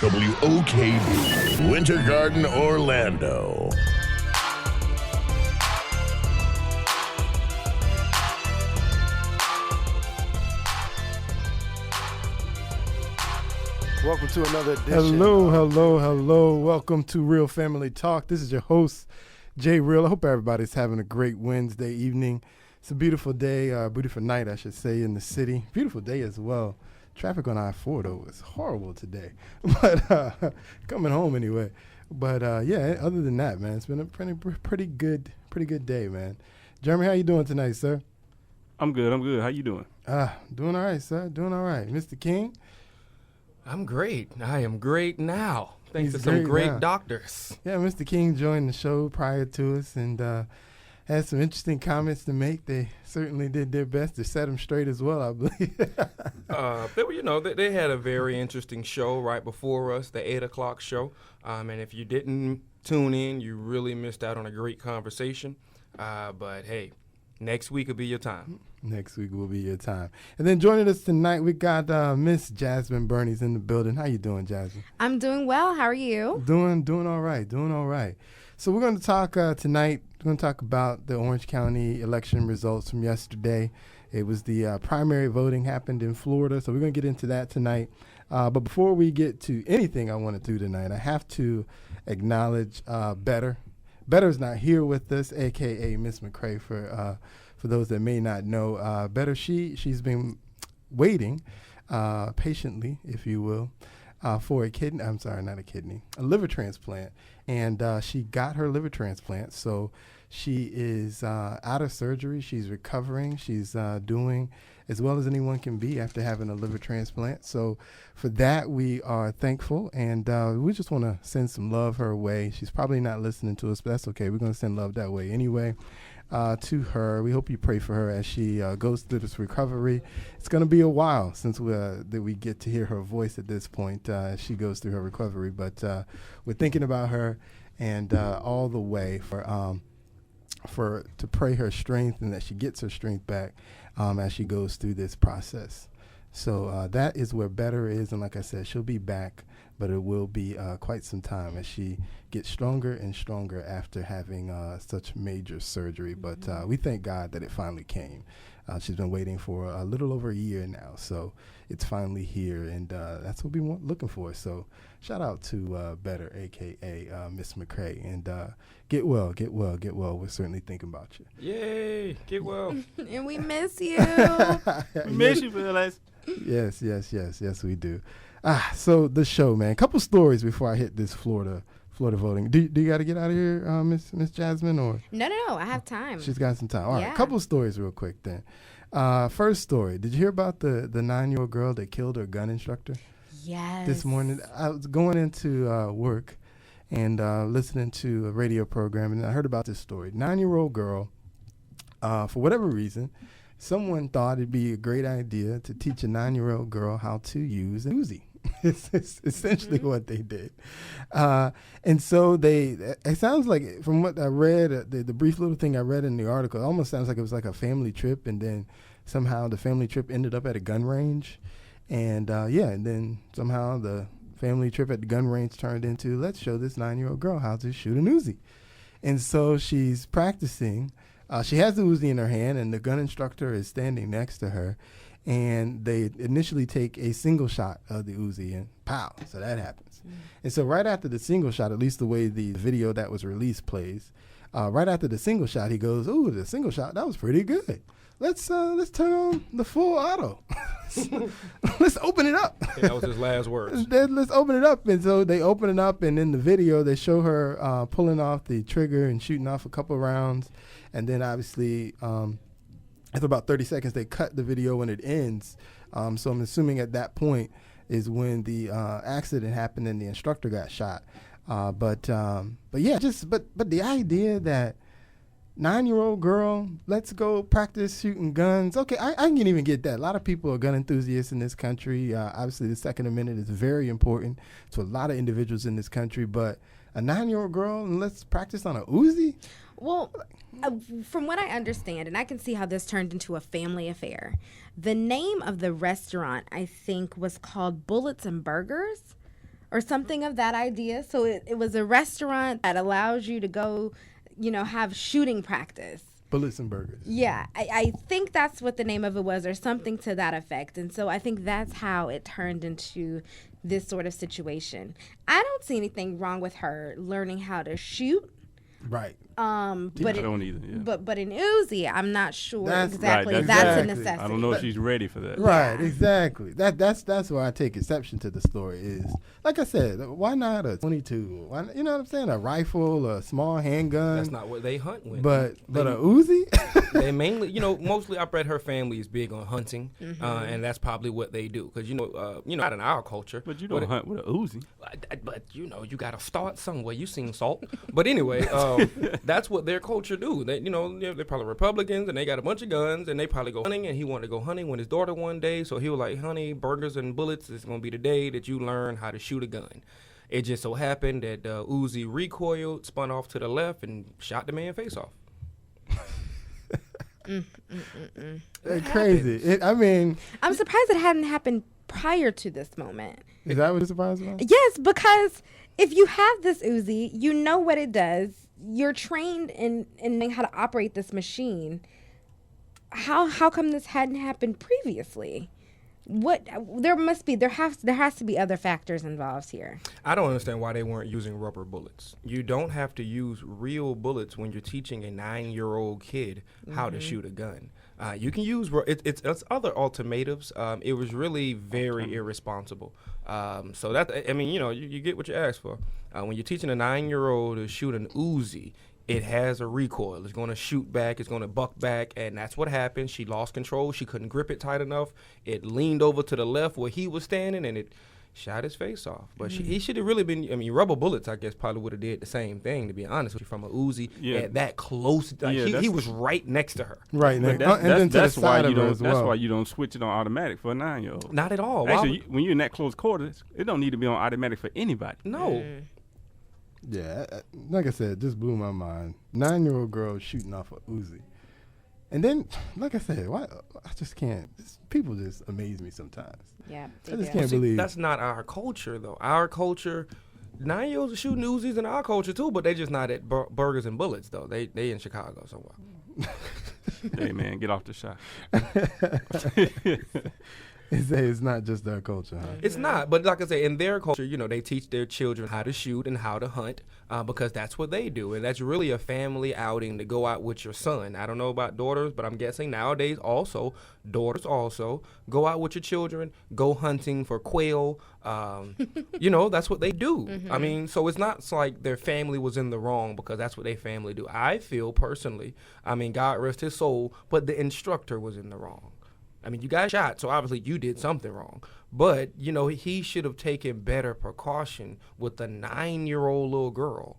WOKB, Winter Garden, Orlando. Welcome to another edition. Hello. Welcome to Real Family Talk. This is your host, Jay Real. I hope everybody's having a great Wednesday evening. It's a beautiful day, beautiful night, I should say, in the city. Beautiful day as well. Traffic on I-4, though, was horrible today. But coming home anyway. But, yeah, other than that, man, it's been a pretty good day, man. Jeremy, how you doing tonight, sir? I'm good. How you doing? Doing all right, sir. Doing all right. Mr. King? I'm great. I am great now. Thanks He's to some great now. doctors. Yeah, Mr. King joined the show prior to us and had some interesting comments to make. They certainly did their best to set him straight as well, I believe. They had a very interesting show right before us, the 8 o'clock show. And if you didn't tune in, you really missed out on a great conversation. But, hey, next week will be your time. Next week will be your time. And then joining us tonight, we got Miss Jasmine Burney's in the building. How you doing, Jasmine? I'm doing well. How are you? Doing all right. So we're going to talk tonight. We're going to talk about the Orange County election results from yesterday. It was the primary voting happened in Florida, so we're going to get into that tonight. But before we get to anything I want to do tonight, I have to acknowledge Better. Better's not here with us, a.k.a. Miss McCrae, for those that may not know. Better, she's been waiting patiently, if you will, for a liver transplant. And she got her liver transplant, so she is out of surgery. She's recovering. She's doing as well as anyone can be after having a liver transplant. So for that, we are thankful, and we just want to send some love her way. She's probably not listening to us, but that's okay. We're going to send love that way anyway. To her. We hope you pray for her as she goes through this recovery. It's going to be a while since that we get to hear her voice at this point as she goes through her recovery. But we're thinking about her and all the way to pray her strength and that she gets her strength back as she goes through this process. So that is where Better is. And like I said, she'll be back, but it will be quite some time as she gets stronger and stronger after having such major surgery. But we thank God that it finally came. She's been waiting for a little over a year now, so it's finally here, and that's what we want looking for. So shout out to Better, a.k.a. Miss McCrae, and get well. We're certainly thinking about you. Yay, get well. And we miss you. We miss you, fellas. Yes, we do. So the show, man. A couple stories before I hit this Florida voting. Do you got to get out of here, Miss Jasmine, or? No. I have time. She's got some time. All right, Yeah. a couple stories real quick then. First story. Did you hear about the 9-year-old girl that killed her gun instructor? Yes. This morning, I was going into work and listening to a radio program, and I heard about this story. 9-year-old girl, for whatever reason, someone thought it'd be a great idea to teach a 9-year-old girl how to use a Uzi. It's essentially what they did. And so it sounds like, from what I read, the brief little thing I read in the article, it almost sounds like it was like a family trip, and then somehow the family trip ended up at a gun range. And and then somehow the family trip at the gun range turned into, let's show this 9-year-old girl how to shoot an Uzi. And so she's practicing. She has the Uzi in her hand, and the gun instructor is standing next to her. And they initially take a single shot of the Uzi, and pow, so that happens. And so right after the single shot, at least the way the video that was released plays, right after the single shot, he goes, "Ooh, the single shot, that was pretty good. Let's turn on the full auto. Let's open it up." That was his last words. Let's open it up. And so they open it up, and in the video, they show her pulling off the trigger and shooting off a couple rounds. And then obviously, after about 30 seconds, they cut the video when it ends. So I'm assuming at that point is when the accident happened and the instructor got shot. But the idea that 9-year-old girl, let's go practice shooting guns. Okay, I can even get that. A lot of people are gun enthusiasts in this country. Obviously, the Second Amendment is very important to a lot of individuals in this country. But a 9-year-old girl, and let's practice on a Uzi? Well, from what I understand, and I can see how this turned into a family affair, the name of the restaurant, I think, was called Bullets and Burgers. or something of that idea. So it was a restaurant that allows you to go, have shooting practice. Bullets and burgers. Yeah, I think that's what the name of it was, or something to that effect. And so I think that's how it turned into this sort of situation. I don't see anything wrong with her learning how to shoot. Right. But I don't either. Yeah. But in Uzi, I'm not sure That's exactly. right, That's exactly. a necessity. I don't know if she's ready for that. Right, exactly. That's why I take exception to the story. Is like I said, why not a 22? Why, you know what I'm saying? A rifle, a small handgun. That's not what they hunt with. But a Uzi. They mainly, mostly I've read her family is big on hunting, and that's probably what they do. Because not in our culture. But you don't hunt with a Uzi. But you got to start somewhere. You seen Salt. But anyway, that's what their culture do. They, they're probably Republicans, and they got a bunch of guns, and they probably go hunting. And he wanted to go hunting with his daughter one day, so he was like, "Honey, burgers and bullets is gonna be the day that you learn how to shoot a gun." It just so happened that Uzi recoiled, spun off to the left, and shot the man face off. Crazy. I'm surprised it hadn't happened prior to this moment. Is that what you're surprised about? Yes, because if you have this Uzi, you know what it does. You're trained in how to operate this machine. How come this hadn't happened previously? There has to be other factors involved here. I don't understand why they weren't using rubber bullets. You don't have to use real bullets when you're teaching a 9-year-old kid how to shoot a gun. You can use it's other alternatives. It was really very irresponsible. So that you get what you ask for. When you're teaching a 9-year-old to shoot an Uzi, it has a recoil. It's going to shoot back. It's going to buck back, and that's what happened. She lost control. She couldn't grip it tight enough. It leaned over to the left where he was standing, and it shot his face off. But he should have really been. Rubber bullets, I guess, probably would have did the same thing. To be honest with you, from a Uzi at that close, he was right next to her. Right. But that's why you don't switch it on automatic for a 9-year-old. Not at all. Actually, when you're in that close quarters, it don't need to be on automatic for anybody. No. Yeah, like I said, it just blew my mind. 9-year-old girl shooting off a Uzi. And then, like I said, I just can't. People just amaze me sometimes. Yeah, I just can't believe. That's not our culture, though. Our culture, 9-year-olds are shooting Uzis in our culture, too, but they just not at burgers and bullets, though. They in Chicago somewhere. Hey, man, get off the shot. It's not just their culture, huh? It's not, but like I say, in their culture, they teach their children how to shoot and how to hunt because that's what they do, and that's really a family outing to go out with your son. I don't know about daughters, but I'm guessing nowadays daughters also go out with your children, go hunting for quail. That's what they do. So it's not like their family was in the wrong because that's what their family do. I feel personally, God rest his soul, but the instructor was in the wrong. You got shot, so obviously you did something wrong. But, he should have taken better precaution with the 9-year-old little girl.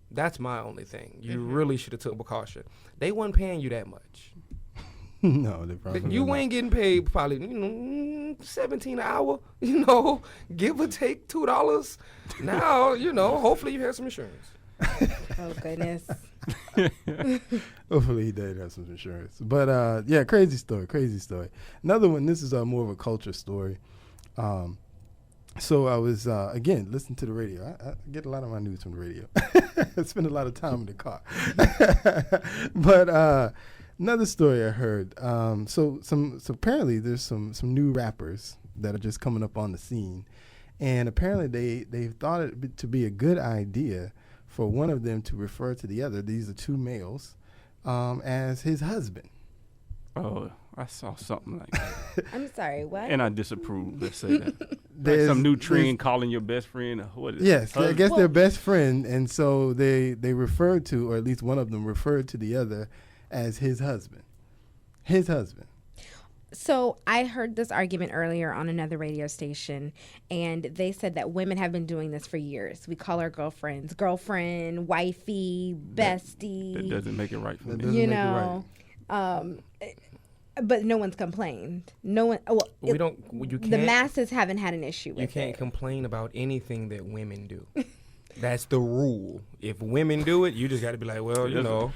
That's my only thing. You really should have took precaution. They weren't paying you that much. No, they probably You not. ain't getting paid probably, $17 an hour, give or take $2. Now, hopefully you have some insurance. Oh, goodness. Hopefully he did have some insurance. But crazy story. Another one, this is more of a culture story. So I was, again, listening to the radio. I get a lot of my news from the radio. I spend a lot of time in the car. But another story I heard. So apparently there's some new rappers that are just coming up on the scene. And apparently they thought it to be a good idea for one of them to refer to the other, these are two males, as his husband. Oh, I saw something like that. I'm sorry, what? And I disapprove, let's say that. Like some new trend calling your best friend, what is yes, it? I guess they're best friend, and so they referred to, or at least one of them referred to the other as his husband. His husband. So I heard this argument earlier on another radio station, and they said that women have been doing this for years. We call our girlfriends girlfriend, wifey, bestie. That doesn't make it right for That me. doesn't make it right. But no one's complained. No one. Well, You can't. the masses haven't had an issue with it. You can't complain about anything that women do. That's the rule. If women do it, you just got to be like, well,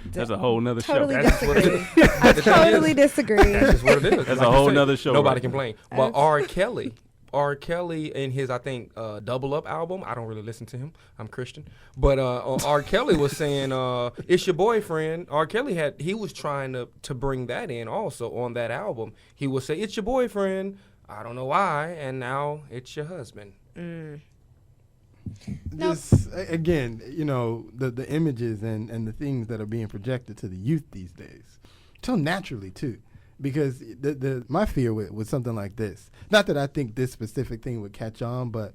That's a whole nother show. Totally That's what it disagree. is. I totally disagree. That's just what it is. That's Like a you whole said, nother show, Nobody right? complain. But R. Kelly R. Kelly in his, I think, Double Up album. I don't really listen to him. I'm Christian. But R. Kelly was saying, it's your boyfriend. R. Kelly he was trying to bring that in also on that album. He would say, it's your boyfriend. I don't know why. And now it's your husband. Just again, the images and the things that are being projected to the youth these days, so naturally too, because my fear with something like this, not that I think this specific thing would catch on, but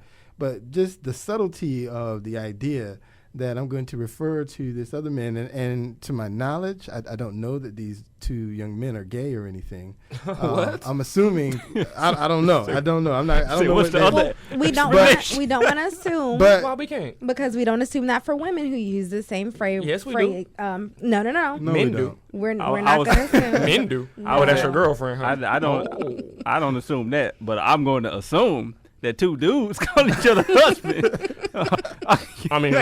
just the subtlety of the idea that I'm going to refer to this other man, and to my knowledge, I don't know that these two young men are gay or anything. What? I'm assuming. I don't know. I don't know. I'm not. I don't know what's what the they- other? We don't want to assume, But Why we can't? because we don't assume that for women who use the same phrase. Yes, we do. No. no, we Men do. don't. We're I not was- going to assume. Men do. I Oh, that's would- your girlfriend, huh? I don't assume that, but I'm going to assume that two dudes call each other husband. I mean,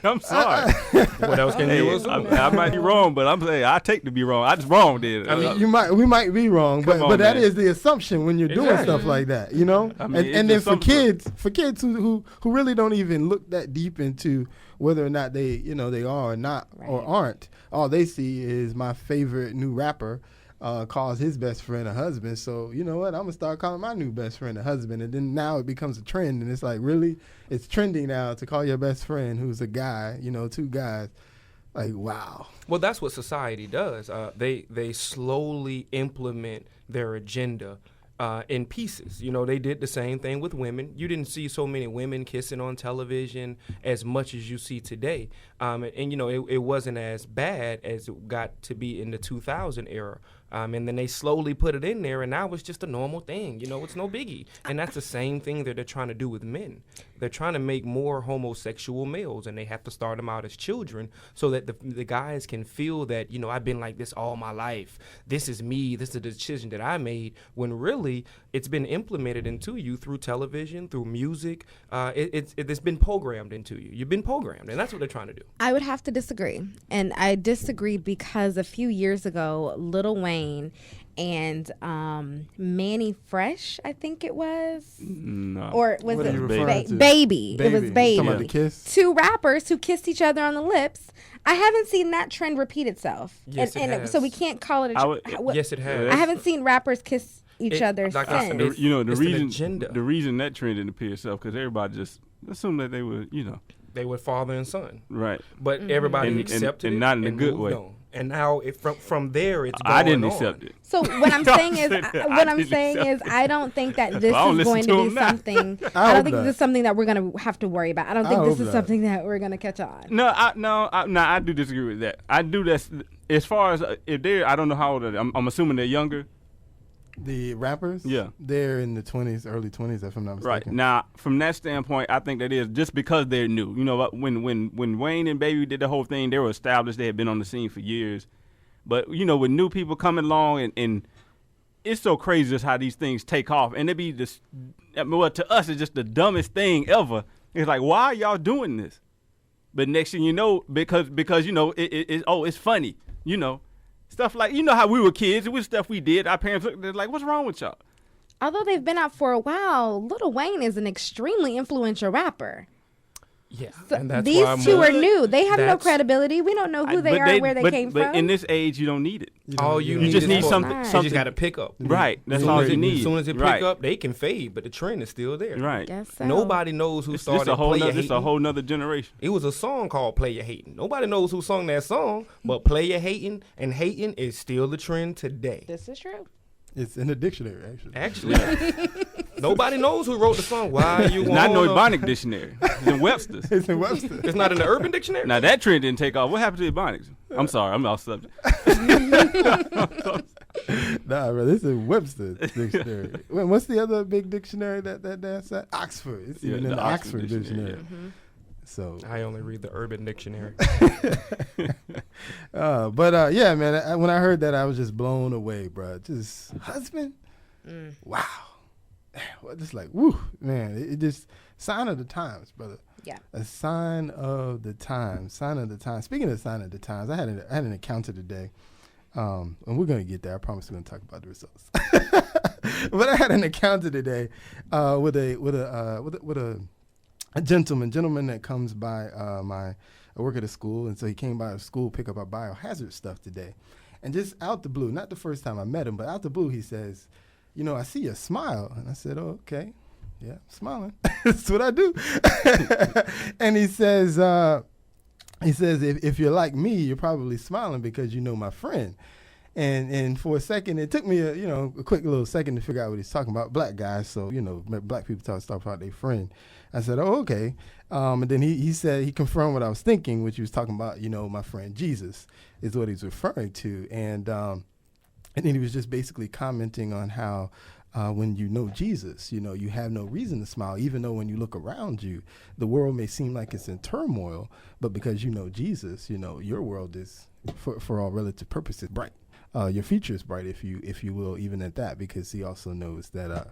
I'm sorry. what else can you assume? I might be wrong, but I'm saying I take to be wrong. I just wrong then. I mean, We might be wrong, but Come on, but that man. is the assumption when you're doing Exactly. stuff like that, I mean, and it's then just for kids who really don't even look that deep into whether or not they they are or not or aren't, all they see is my favorite new rapper calls his best friend a husband. So you know what? I'm gonna start calling my new best friend a husband, and then now it becomes a trend, and it's like really, it's trending now to call your best friend who's a guy, two guys. Like wow. Well, that's what society does. They slowly implement their agenda in pieces. They did the same thing with women. You didn't see so many women kissing on television as much as you see today. It wasn't as bad as it got to be in the 2000 era. And then they slowly put it in there, and now it's just a normal thing. It's no biggie. And that's the same thing that they're trying to do with men. They're trying to make more homosexual males, and they have to start them out as children so that the guys can feel that, I've been like this all my life. This is me. This is a decision that I made, when really it's been implemented into you through television, through music. It's been programmed into you. You've been programmed, and that's what they're trying to do. I would have to disagree. And I disagree because a few years ago, Lil Wayne and Manny Fresh, I think it was. No. Or was What are it you referring to? Baby? It was You Baby. talking about the kiss? Two rappers who kissed each other on the lips. I haven't seen that trend repeat itself. Yes, it has. So we can't call it a I would- Yes, it has. I haven't seen rappers kiss each other like I said, since. The reason that trend didn't appear itself because everybody just assumed that they were They were father and son. right. But everybody And- accepted and it. not in a and good moved way. on. And now from there, it's going I didn't on. accept it. So what I'm saying is, I I don't think that this I don't is listen going to to be him now. something. I I hope don't think not. this is something that we're going to have to worry about. I don't I think this hope is not. something that we're going to catch on. No, I do disagree with that. I do that as far as if they're. I don't know how old are they. I'm assuming they're younger. The rappers, Yeah. they're in the 20s, early 20s, if I'm not Right. mistaken. Now, from that standpoint, I think that is just because they're new. When Wayne and Baby did the whole thing, they were established. They had been on the scene for years. But, with new people coming along, and it's so crazy just how these things take off. And it be just, to us, it's just the dumbest thing ever. It's like, why are y'all doing this? But next thing you know, because it's funny, Stuff like, how we were kids, it was stuff we did. Our parents looked at it like, what's wrong with y'all? Although they've been out for a while, Lil Wayne is an extremely influential rapper. Yeah, So and that's these why I'm two more- are new. They have no that's- credibility. We don't know who they But are and where they came but from. in this age, you don't need it. All you don't need just is need for- something- You something- just got to pick up. Right. That's As soon all as you it- need. As soon as it pick Right. up, they can fade, but the trend is still there. Right. Guess so. Nobody knows who It's started a whole Player nother, it's a Hating. whole nother generation. It was a song called Player Hating. Nobody knows who sung that song, but Player Hating and hating is still the trend today. This is true. It's in the dictionary, actually. Actually, nobody knows who wrote the song. Why you want? Not no Ebonics dictionary. It's in Webster's. It's in Webster. It's not in the Urban Dictionary. Now that trend didn't take off. What happened to Ebonics? I'm sorry, I'm off subject. Nah, bro, this is Webster dictionary. Wait, what's the other big dictionary that's at? Oxford. It's Yeah, even in the the Oxford Oxford Dictionary, dictionary. So, I only read the Urban Dictionary. yeah, man. When I heard that, I was just blown away, bro. Just husband. Wow. Well, just like woo, man. It just sign of the times, brother. Yeah. A sign of the times. Sign of the times. Speaking of sign of the times, I had an encounter today, and we're gonna get there. I promise we're gonna talk about the results. But I had an encounter today with a gentleman that comes by I work at a school, and so he came by the school pick up our biohazard stuff today. And just out the blue, not the first time I met him, but out the blue, he says, I see a smile. And I said, oh, okay. Yeah, I'm smiling. That's what I do. And he says, if you're like me, you're probably smiling because you know my friend. And for a second, it took me a quick little second to figure out what he's talking about. Black guys, so black people talk about their friend. I said, oh, okay. And then he said, he confirmed what I was thinking, which he was talking about. My friend Jesus is what he's referring to, and then he was just basically commenting on how when you know Jesus, you have no reason to smile, even though when you look around you, the world may seem like it's in turmoil, but because you know Jesus, your world is, for all relative purposes, bright. Your future is bright, if you will, even at that, because he also knows that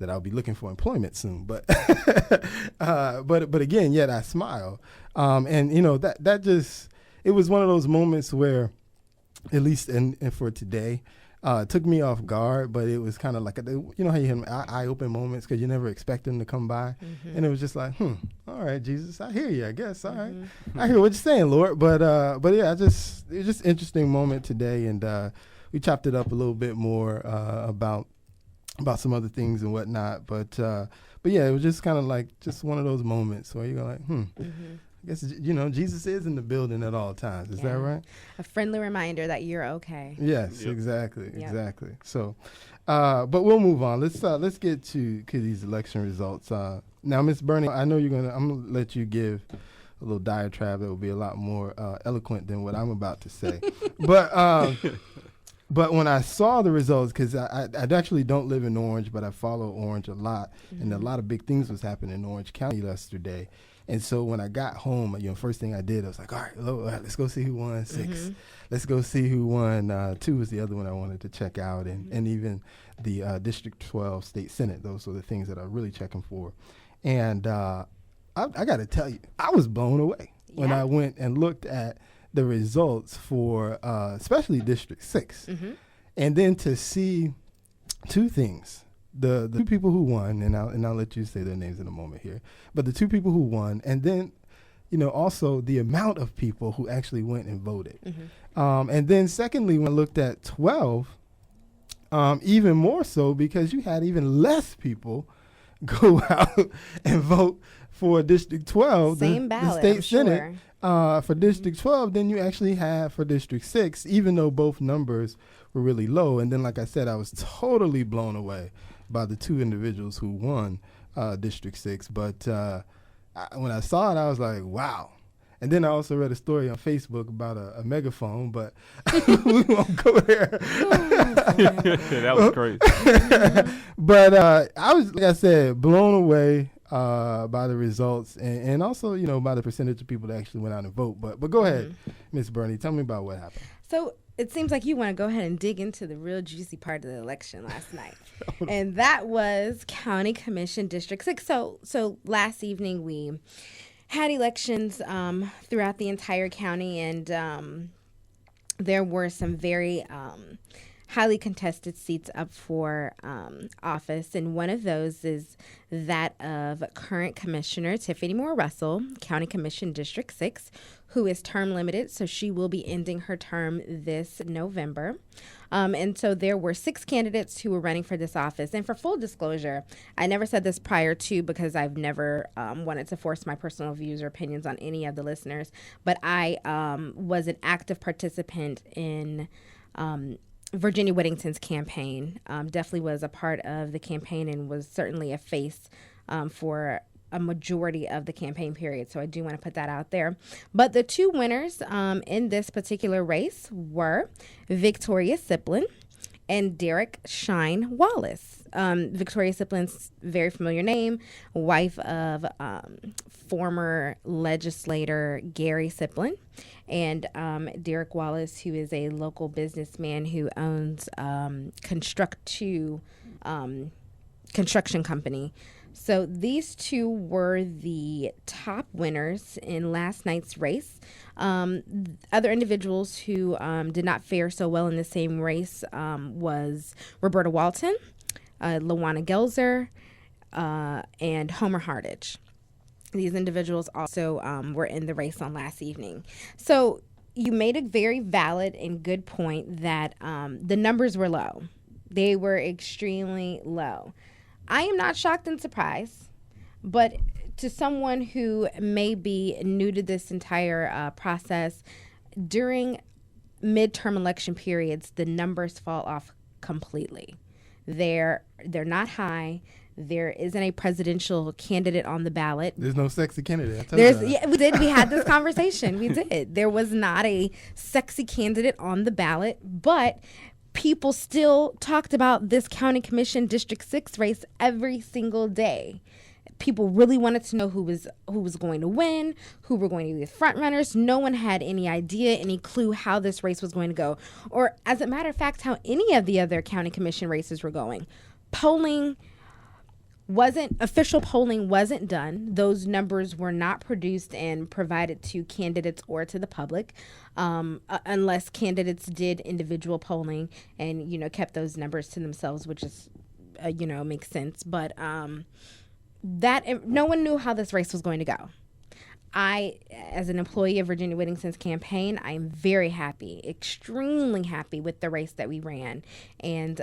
I'll be looking for employment soon. But but again, yet I smile, and that just, it was one of those moments where, at least and for today, it took me off guard, but it was kind of like how you have eye-open moments because you never expect them to come by, and it was just like, all right, Jesus, I hear you, I guess, all right, I hear what you're saying, Lord, but yeah, it was just an interesting moment today, and we chopped it up a little bit more about some other things and whatnot, but yeah, it was just kind of like just one of those moments where you go like, I guess Jesus is in the building at all times. Is that right? A friendly reminder that you're okay. Yes, yep. Exactly. So, but we'll move on. Let's get to these election results. Now, Ms. Burney, I know I'm gonna let you give a little diatribe that will be a lot more eloquent than what I'm about to say. But when I saw the results, because I actually don't live in Orange, but I follow Orange a lot, and a lot of big things was happening in Orange County yesterday. And so when I got home, first thing I did, I was like, all right, let's go see who won 6. Let's go see who won 2 was the other one I wanted to check out, and even the District 12 State Senate. Those were the things that I'm really checking for. And I got to tell you, I was blown away when I went and looked at the results for especially District 6. And then to see 2 things. The 2 people who won, and I'll let you say their names in a moment here, but the 2 people who won, and then also the amount of people who actually went and voted. And then secondly, when I looked at 12, even more so, because you had even less people go out and vote for District 12, Same the ballot, state I'm senate, sure. for District 12 than you actually have for District 6, even though both numbers were really low. And then, like I said, I was totally blown away by the 2 individuals who won District 6. But when I saw it, I was like, wow. And then I also read a story on Facebook about a megaphone, but we won't go there. That was crazy. But I was, like I said, blown away by the results, and also, by the percentage of people that actually went out and vote. But go ahead, Ms. Burney, tell me about what happened. So it seems like you want to go ahead and dig into the real juicy part of the election last night. And that was County Commission District 6. So last evening we had elections throughout the entire county, and there were some very highly contested seats up for office, and one of those is that of current Commissioner Tiffany Moore Russell, County Commission District 6, who is term limited, so she will be ending her term this November. And so there were 6 candidates who were running for this office. And for full disclosure, I never said this prior to, because I've never wanted to force my personal views or opinions on any of the listeners, but I was an active participant in Virginia Whittington's campaign. Definitely was a part of the campaign and was certainly a face for a majority of the campaign period. So I do want to put that out there. But the 2 winners in this particular race were Victoria Siplin and Derek Shine Wallace. Victoria Siplin's very familiar name, wife of former legislator Gary Siplin, and Derek Wallace, who is a local businessman who owns Construction company. So these 2 were the top winners in last night's race. Other individuals who did not fare so well in the same race was Roberta Walton, Lawana Gelzer, and Homer Hardage. These individuals also were in the race on last evening. So you made a very valid and good point that the numbers were low. They were extremely low. I am not shocked and surprised, but to someone who may be new to this entire process, during midterm election periods, the numbers fall off completely. They're not high. There isn't a presidential candidate on the ballot. There's no sexy candidate. I tell you that. Yeah, we did. We had this conversation. We did. There was not a sexy candidate on the ballot, but people still talked about this county commission District 6 race every single day. People really wanted to know who was going to win, who were going to be the front runners. No one had any idea, any clue how this race was going to go, or as a matter of fact, how any of the other county commission races were going. Official polling wasn't done. Those numbers were not produced and provided to candidates or to the public, unless candidates did individual polling and, kept those numbers to themselves, which is, makes sense. But that no one knew how this race was going to go. I, as an employee of Virginia Whittington's campaign, I'm very happy, extremely happy with the race that we ran, and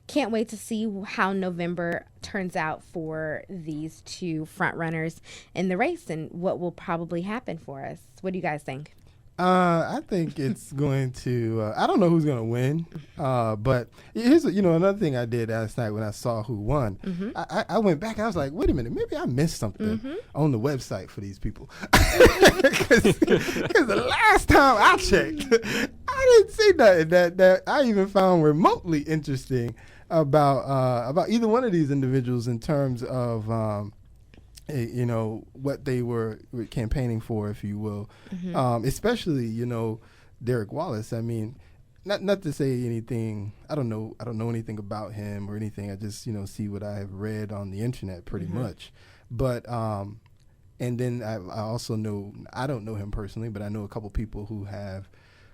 can't wait to see how November turns out for these two front runners in the race and what will probably happen for us. What do you guys think? I think it's going to. I don't know who's going to win, but here's another thing I did last night when I saw who won. Mm-hmm. I went back. I was like, wait a minute, maybe I missed something on the website for these people. Because the last time I checked, I didn't see nothing that I even found remotely interesting about either one of these individuals in terms of what they were campaigning for, if you will, especially Derek Wallace. I mean, not to say anything. I don't know anything about him or anything. I just see what I have read on the internet pretty much. But and then I also know, I don't know him personally, but I know a couple people who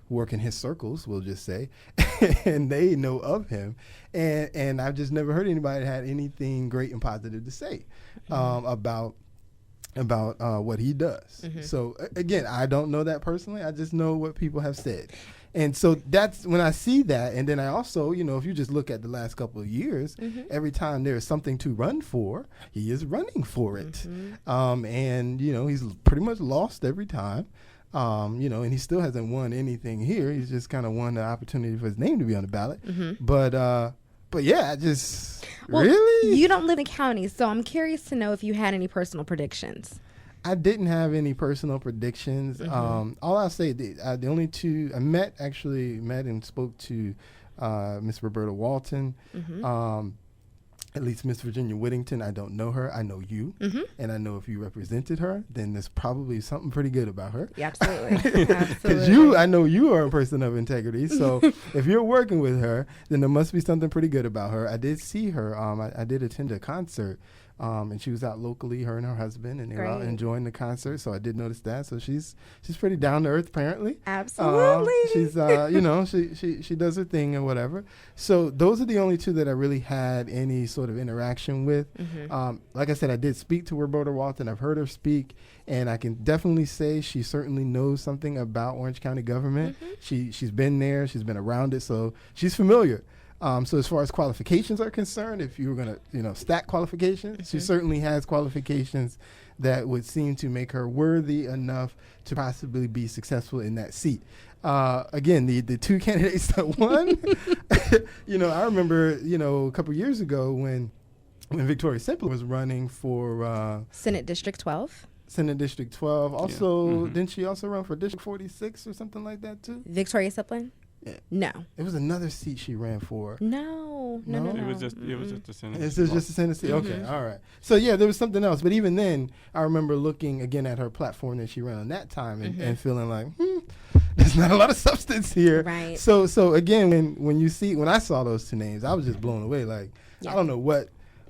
work in his circles, we'll just say, and they know of him, and I've just never heard anybody that had anything great and positive to say about what he does. So again, I don't know that personally. I just know what people have said, and so that's when I see that. And then I also, if you just look at the last couple of years, every time there is something to run for, he is running for it, and he's pretty much lost every time. And he still hasn't won anything here. He's just kind of won the opportunity for his name to be on the ballot. But yeah, really? You don't live in the county, so I'm curious to know if you had any personal predictions. I didn't have any personal predictions. All I'll say, the only two I met and spoke to Miss Roberta Walton. At least Miss Virginia Whittington. I don't know her. I know you. And I know if you represented her, then there's probably something pretty good about her. Yeah, absolutely. Because I know you are a person of integrity. So if you're working with her, then there must be something pretty good about her. I did see her. I did attend a concert. And she was out locally, her and her husband, and they were out enjoying the concert. So I did notice that. So she's pretty down to earth, apparently. Absolutely. She's she does her thing and whatever. So those are the only two that I really had any sort of interaction with. Like I said, I did speak to Roberta Walton. I've heard her speak, and I can definitely say she certainly knows something about Orange County government. She's been there. She's been around it, so she's familiar. So as far as qualifications are concerned, if you were going to, stack qualifications, she certainly has qualifications that would seem to make her worthy enough to possibly be successful in that seat. Again, the two candidates that won, I remember, a couple years ago when Victoria Simpson was running for Senate District 12. Senate District 12. Also, didn't she also run for District 46 or something like that too? Victoria Simpson? Yeah. No. It was another seat she ran for. No. It was just the Senate. It's just the Senate seat. Okay, all right. So yeah, there was something else. But even then, I remember looking again at her platform that she ran on that time and feeling like, there's not a lot of substance here. Right. So again, when I saw those two names, I was just blown away. Like, I don't know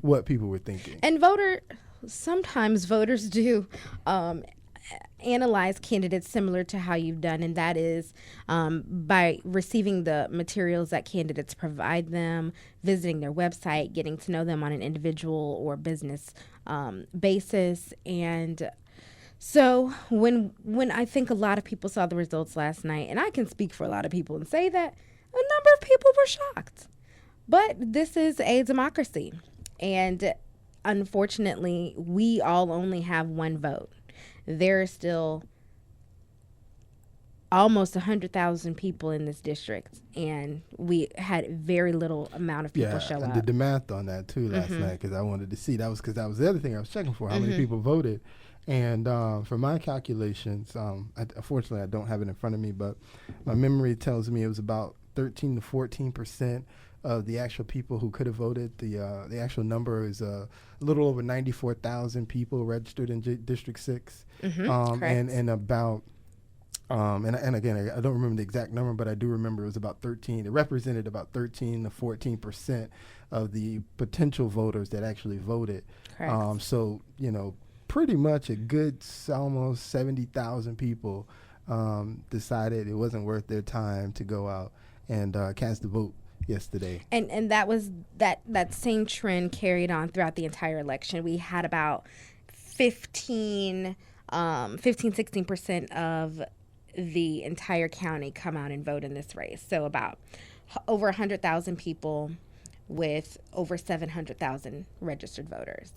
what people were thinking. And sometimes voters do analyze candidates similar to how you've done, and that is by receiving the materials that candidates provide them, visiting their website, getting to know them on an individual or business basis. And so when I think a lot of people saw the results last night, and I can speak for a lot of people and say that a number of people were shocked. But this is a democracy, and unfortunately, we all only have one vote. There are still almost 100,000 people in this district, and we had very little amount of people show up. I did the math on that too last night because I wanted to see. That was the other thing I was checking for, how many people voted. And for my calculations, unfortunately I don't have it in front of me, but my memory tells me it was about 13 to 14% of the actual people who could have voted. The actual number is a little over 94,000 people registered in District 6. And about and again, I don't remember the exact number, but I do remember it was about 13. It represented about 13 to 14% of the potential voters that actually voted. Correct. So, pretty much a good almost 70,000 people decided it wasn't worth their time to go out and cast a vote yesterday. And that was that same trend carried on throughout the entire election. We had about 16% of the entire county come out and vote in this race. So about over 100,000 people with over 700,000 registered voters.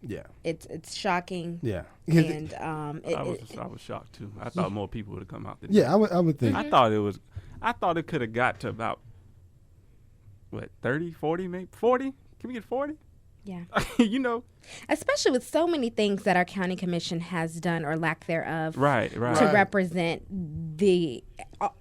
Yeah, it's shocking. Yeah, and I was shocked too. I thought more people would have come out. I would think. I thought it could have got to about 30, 40, maybe 40. Can we get 40? Yeah. Especially with so many things that our county commission has done or lack thereof to represent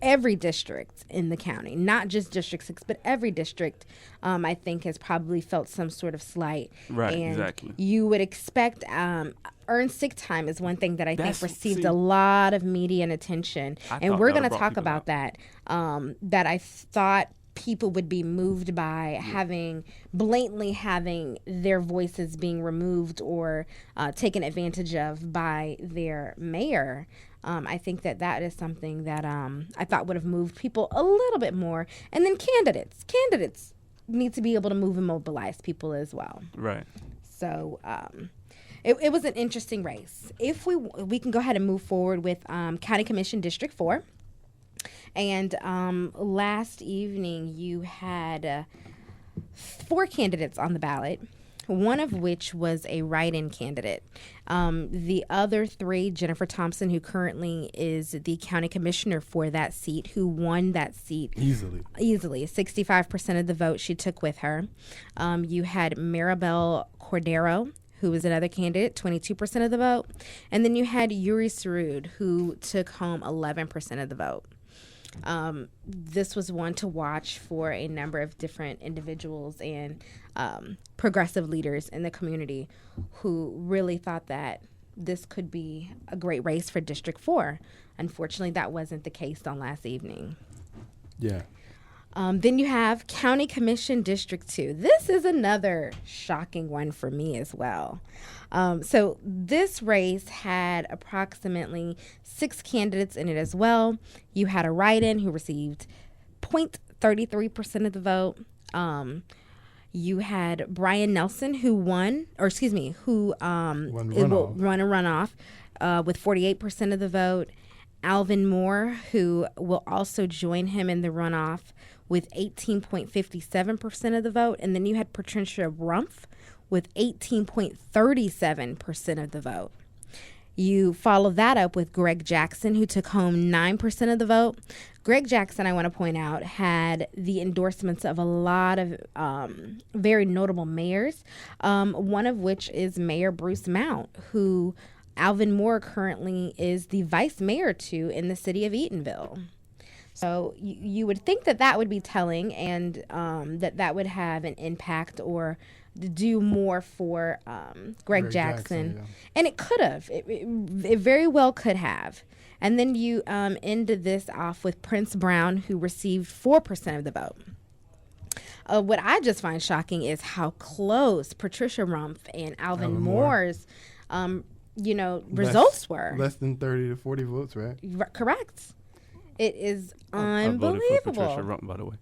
every district in the county, not just District 6, but every district, I think, has probably felt some sort of slight. Right, and exactly. You would expect earned sick time is one thing that I think received a lot of media and attention. And we're going to talk about that, that I thought people would be moved by blatantly having their voices being removed or taken advantage of by their mayor. I think that is something that I thought would have moved people a little bit more. And then candidates need to be able to move and mobilize people as well. Right. So it was an interesting race. If we can go ahead and move forward with County Commission District 4. And last evening, you had 4 candidates on the ballot, one of which was a write-in candidate. The other 3, Jennifer Thompson, who currently is the county commissioner for that seat, who won that seat easily, 65% of the vote she took with her. You had Maribel Cordero, who was another candidate, 22% of the vote. And then you had Yuri Sarud, who took home 11% of the vote. This was one to watch for a number of different individuals and progressive leaders in the community who really thought that this could be a great race for District 4. Unfortunately, that wasn't the case on last evening. Yeah. Then you have County Commission District 2. This is another shocking one for me as well. So this race had approximately 6 candidates in it as well. You had a write-in who received 0.33% of the vote. You had Brian Nelson who won a runoff with 48% of the vote. Alvin Moore, who will also join him in the runoff with 18.57% of the vote. And then you had Patricia Rumpf with 18.37% of the vote. You follow that up with Greg Jackson, who took home 9% of the vote. Greg Jackson, I want to point out, had the endorsements of a lot of very notable mayors, one of which is Mayor Bruce Mount, who Alvin Moore currently is the vice mayor to in the city of Eatonville. So you would think that would be telling, and that would have an impact or do more for Greg Jackson. Yeah. And it could have. It very well could have. And then you ended this off with Prince Brown, who received 4% of the vote. What I just find shocking is how close Patricia Rumpf and Alvin Moore's results were. Less than 30 to 40 votes, right? Correct. It is I voted for Patricia unbelievable. Rump, by the way.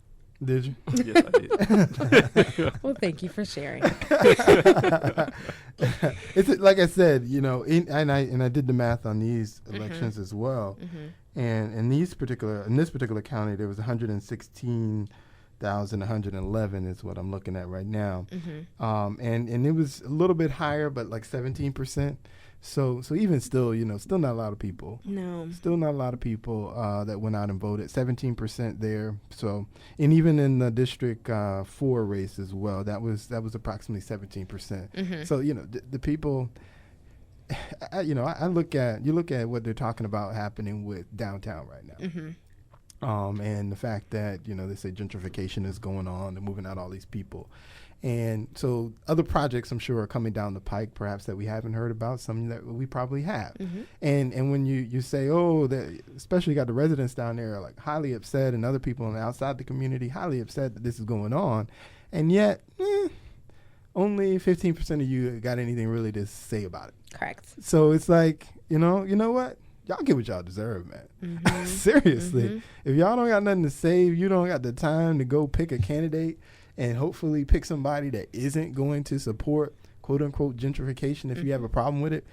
Did you? Yes, I did. Well, thank you for sharing. It's like I said, and I did the math on these elections as well, and in this particular county, there was 116,111 is what I'm looking at right now, and it was a little bit higher, but like 17%. So even still, still not a lot of people. No. Still not a lot of people that went out and voted. 17% there. So, and even in the District 4 race as well, that was approximately 17%. So the people. I look at what they're talking about happening with downtown right now. And the fact that they say gentrification is going on, they're moving out all these people. And so other projects, I'm sure, are coming down the pike, perhaps that we haven't heard about, some that we probably have. And when you say, that, especially got the residents down there like highly upset, and other people on the outside the community highly upset that this is going on, and yet only 15% of you got anything really to say about it. Correct. So it's like, you know what? Y'all get what y'all deserve, man. Seriously. If y'all don't got nothing to say, if you don't got the time to go pick a candidate and hopefully pick somebody that isn't going to support quote unquote gentrification if you have a problem with it,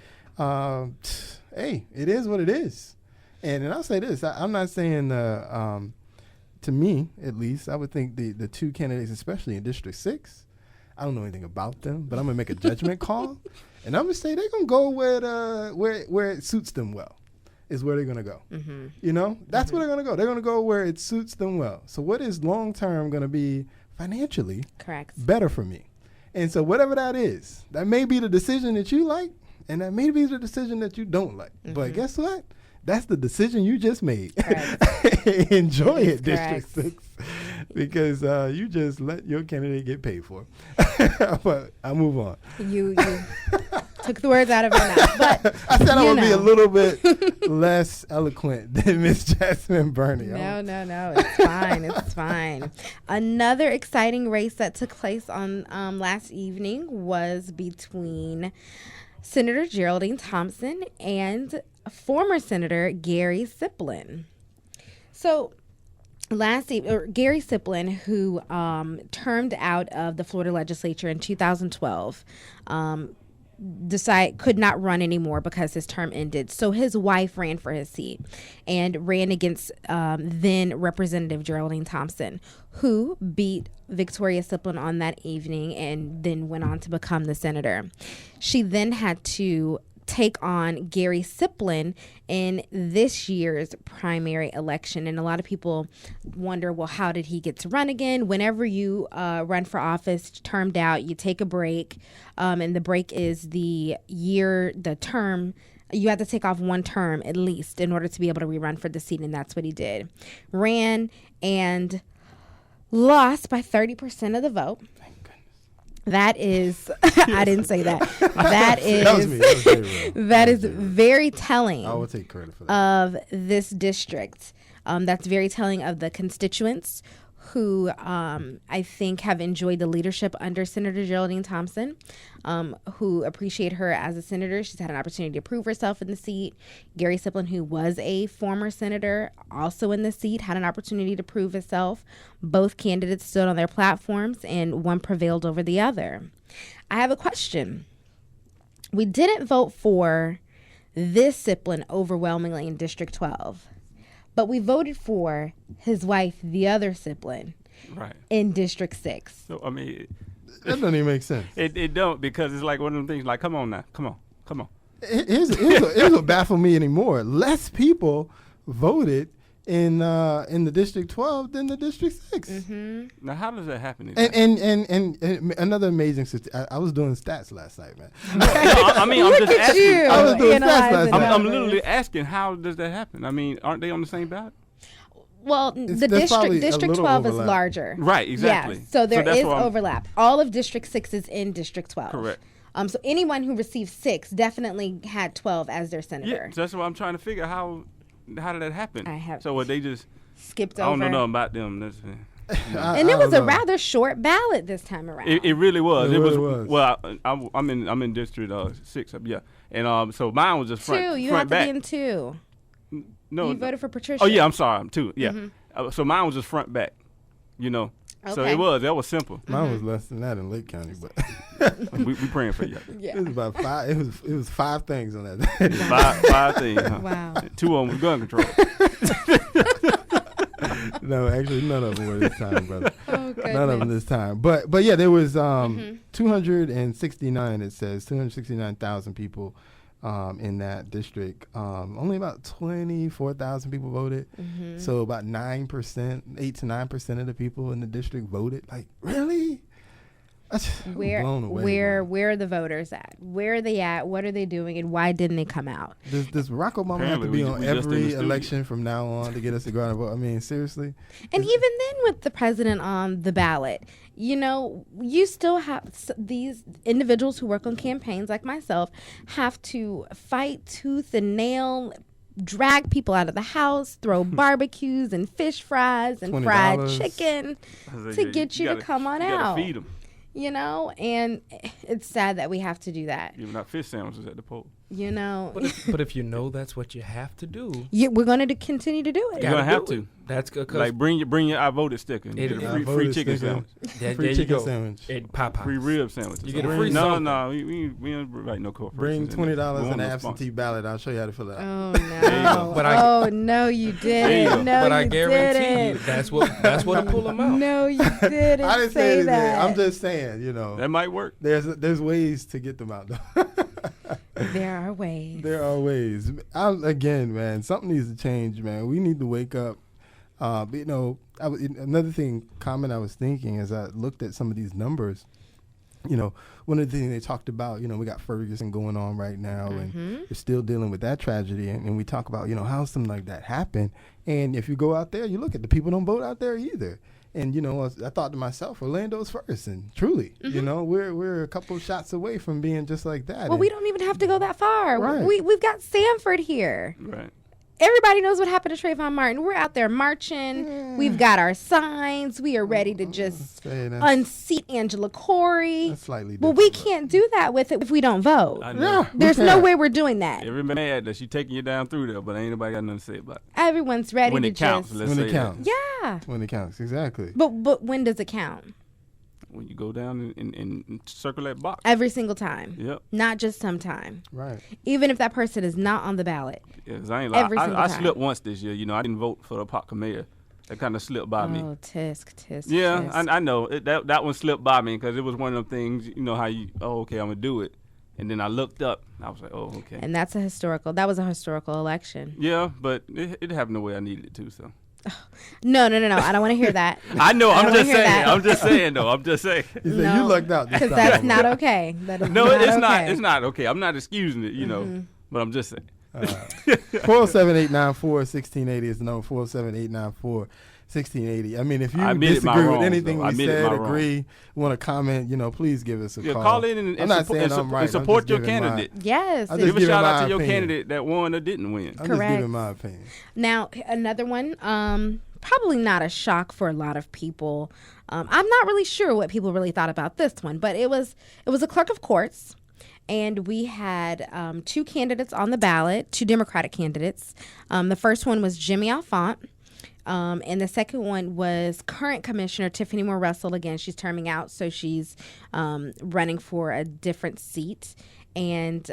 hey, it is what it is. And I'll say this, I'm not saying to me at least, I would think the two candidates, especially in District 6, I don't know anything about them, but I'm gonna make a judgment call, and I'm gonna say they're gonna go where it suits them well, is where they're gonna go. That's where they're gonna go. They're gonna go where it suits them well. So what is long term gonna be financially better for me? And so whatever that is, that may be the decision that you like, and that may be the decision that you don't like. But guess what? That's the decision you just made. Enjoy it, District 6, because you just let your candidate get paid for. But I'll move on. You took the words out of my mouth. But I said I would be a little bit less eloquent than Miss Jasmine Burney. No. It's fine. It's fine. Another exciting race that took place on last evening was between Senator Geraldine Thompson and former Senator Gary Siplin. So Gary Siplin, who termed out of the Florida legislature in 2012, could not run anymore because his term ended. So his wife ran for his seat and ran against then Representative Geraldine Thompson, who beat Victoria Siplin on that evening and then went on to become the senator. She then had to take on Gary Siplin in this year's primary election. And a lot of people wonder, well, how did he get to run again? Whenever you run for office, termed out, you take a break. And the break is the term. You have to take off one term at least in order to be able to rerun for the seat. And that's what he did. Ran and lost by 30% of the vote. That is, I didn't say that. That is, that is very telling. I will take credit for that. Of this district. That's very telling of the constituents who I think have enjoyed the leadership under Senator Geraldine Thompson, who appreciate her as a senator. She's had an opportunity to prove herself in the seat. Gary Siplin, who was a former senator, also in the seat, had an opportunity to prove himself. Both candidates stood on their platforms, and one prevailed over the other. I have a question. We didn't vote for this Siplin overwhelmingly in District 12. But we voted for his wife, the other Siplin, in District 6. So, I mean, that doesn't even make sense. It don't, because it's like one of them things like, come on now, come on. Here's what baffled me anymore. Less people voted in the District 12 than the District 6. Now, how does that happen? And another amazing I was doing stats last night, man. I'm just asking. I was doing stats last night. I'm literally asking, how does that happen? I mean, aren't they on the same ballot? Well, the District 12 is larger. Right, exactly. Yeah, so there is overlap. All of District 6 is in District 12. Correct. So anyone who received 6 definitely had 12 as their senator. Yeah, so that's what I'm trying to figure. How did that happen? So what, they just skipped over? I don't know nothing about them. And it was a rather short ballot this time around. It really was. It really was. Well, I'm in District 6. Yeah, And so mine was just front. Two. You front have to back. be in two. No, You voted for Patricia. Oh yeah, I'm sorry. I'm two. Yeah. So mine was just front back. So Okay. that was simple. Mine was less than that in Lake County, but we praying for you. Yeah. it was about 5. It was 5 things on that. Five things. Huh? Wow. 2 of them was gun control. No, actually, none of them were this time, brother. Oh, goodness. None of them this time. But yeah, there was 269. It says 269,000 people in that district. Only about 24,000 people voted. So about 9%, 8 to 9% of the people in the district voted. Like, really? I'm blown away, Where are the voters at? Where are they at? What are they doing? And why didn't they come out? Does Barack Obama have to Apparently, be we on just in the every studio. election from now on to get us to go out and vote? I mean, seriously? And even then, with the president on the ballot, you still have these individuals who work on campaigns like myself have to fight tooth and nail, drag people out of the house, throw barbecues and fish fries and fried $20. chicken to get you to come on you out. gotta feed them. And it's sad that we have to do that. Giving out fish sandwiches at the poll. But if you know that's what you have to do, We're going to continue to do it. You're gonna gotta have do to. it. That's good. Like bring your I voted sticker. You It- get a it- free, I voted chicken sticker. sandwich. there Free you chicken go. sandwich. At Popeyes. Free rib sandwiches. You get a Bring- free No, something. no, we don't write no corporations. Bring in there. $20 We in want an no absentee sponsor. ballot. I'll show you how to fill it out. Oh you no! go. But I- Oh no, you There you go. didn't. No, But I you guarantee didn't. you, that's what'll pull them out. No, you didn't. I didn't say say anything. that. I'm just saying, That might work. there's ways to get them out. Though. There are ways. There are ways. Again, man, something needs to change, man. We need to wake up. Another comment I was thinking as I looked at some of these numbers, one of the things they talked about, we got Ferguson going on right now, and we're still dealing with that tragedy. And we talk about, how something like that happened. And if you go out there, you look at the people don't vote out there either. And, I thought to myself, Orlando's first. And truly, we're a couple shots away from being just like that. Well, And we don't even have to go that far. Right. We've got Sanford here. Right. Everybody knows what happened to Trayvon Martin. We're out there marching. We've got our signs. We are ready to just say that's- unseat Angela Corey. That's slightly Well, we different, can't do that with it if we don't vote. I know. Yeah. There's we no can. way we're doing that. Everybody mad that she taking you down through there, but ain't nobody got nothing to say about it. Everyone's ready When to it counts, just. let's When say it that. counts. Yeah. When it counts, exactly. But when does it count? When you go down and circle that box. Every single time. Yep. Not just sometime. Right. Even if that person is not on the ballot. Yeah, 'cause I ain't Every lie. single I time. slipped once this year. I didn't vote for the Parker mayor. That kind of slipped by me. Oh, tisk. Yeah, I know. That one slipped by me because it was one of them things, how you, okay, I'm going to do it. And then I looked up. I was like, oh, okay. And that was a historical election. Yeah, but it happened the way I needed it to, so. No. I don't want to hear that. I know. I I'm don't just wanna hear saying. that. I'm just saying, though. I'm just saying. You said you lucked out this Because time. that's not okay. That is No, not it's okay. not. It's not okay. I'm not excusing it, but I'm just saying. 407-894-1680 is the number. 407-894-1680. I mean, if you I admitted my disagree with wrongs, anything though. I we admitted said, my wrongs. agree, want to comment, please give us a Yeah, call. call in and I'm not support, saying and, I'm right. and support I'm your just giving my- candidate. Yes. I'm it's- just Give a giving shout out my to your opinion. candidate that won or didn't win. I'm just Correct. giving my opinion. Now, another one, probably not a shock for a lot of people. I'm not really sure what people really thought about this one, but it was a clerk of courts. And we had 2 candidates on the ballot, 2 Democratic candidates. The first one was Jimmy Alfont. And the second one was current Commissioner Tiffany Moore Russell. Again, she's terming out, so she's running for a different seat. And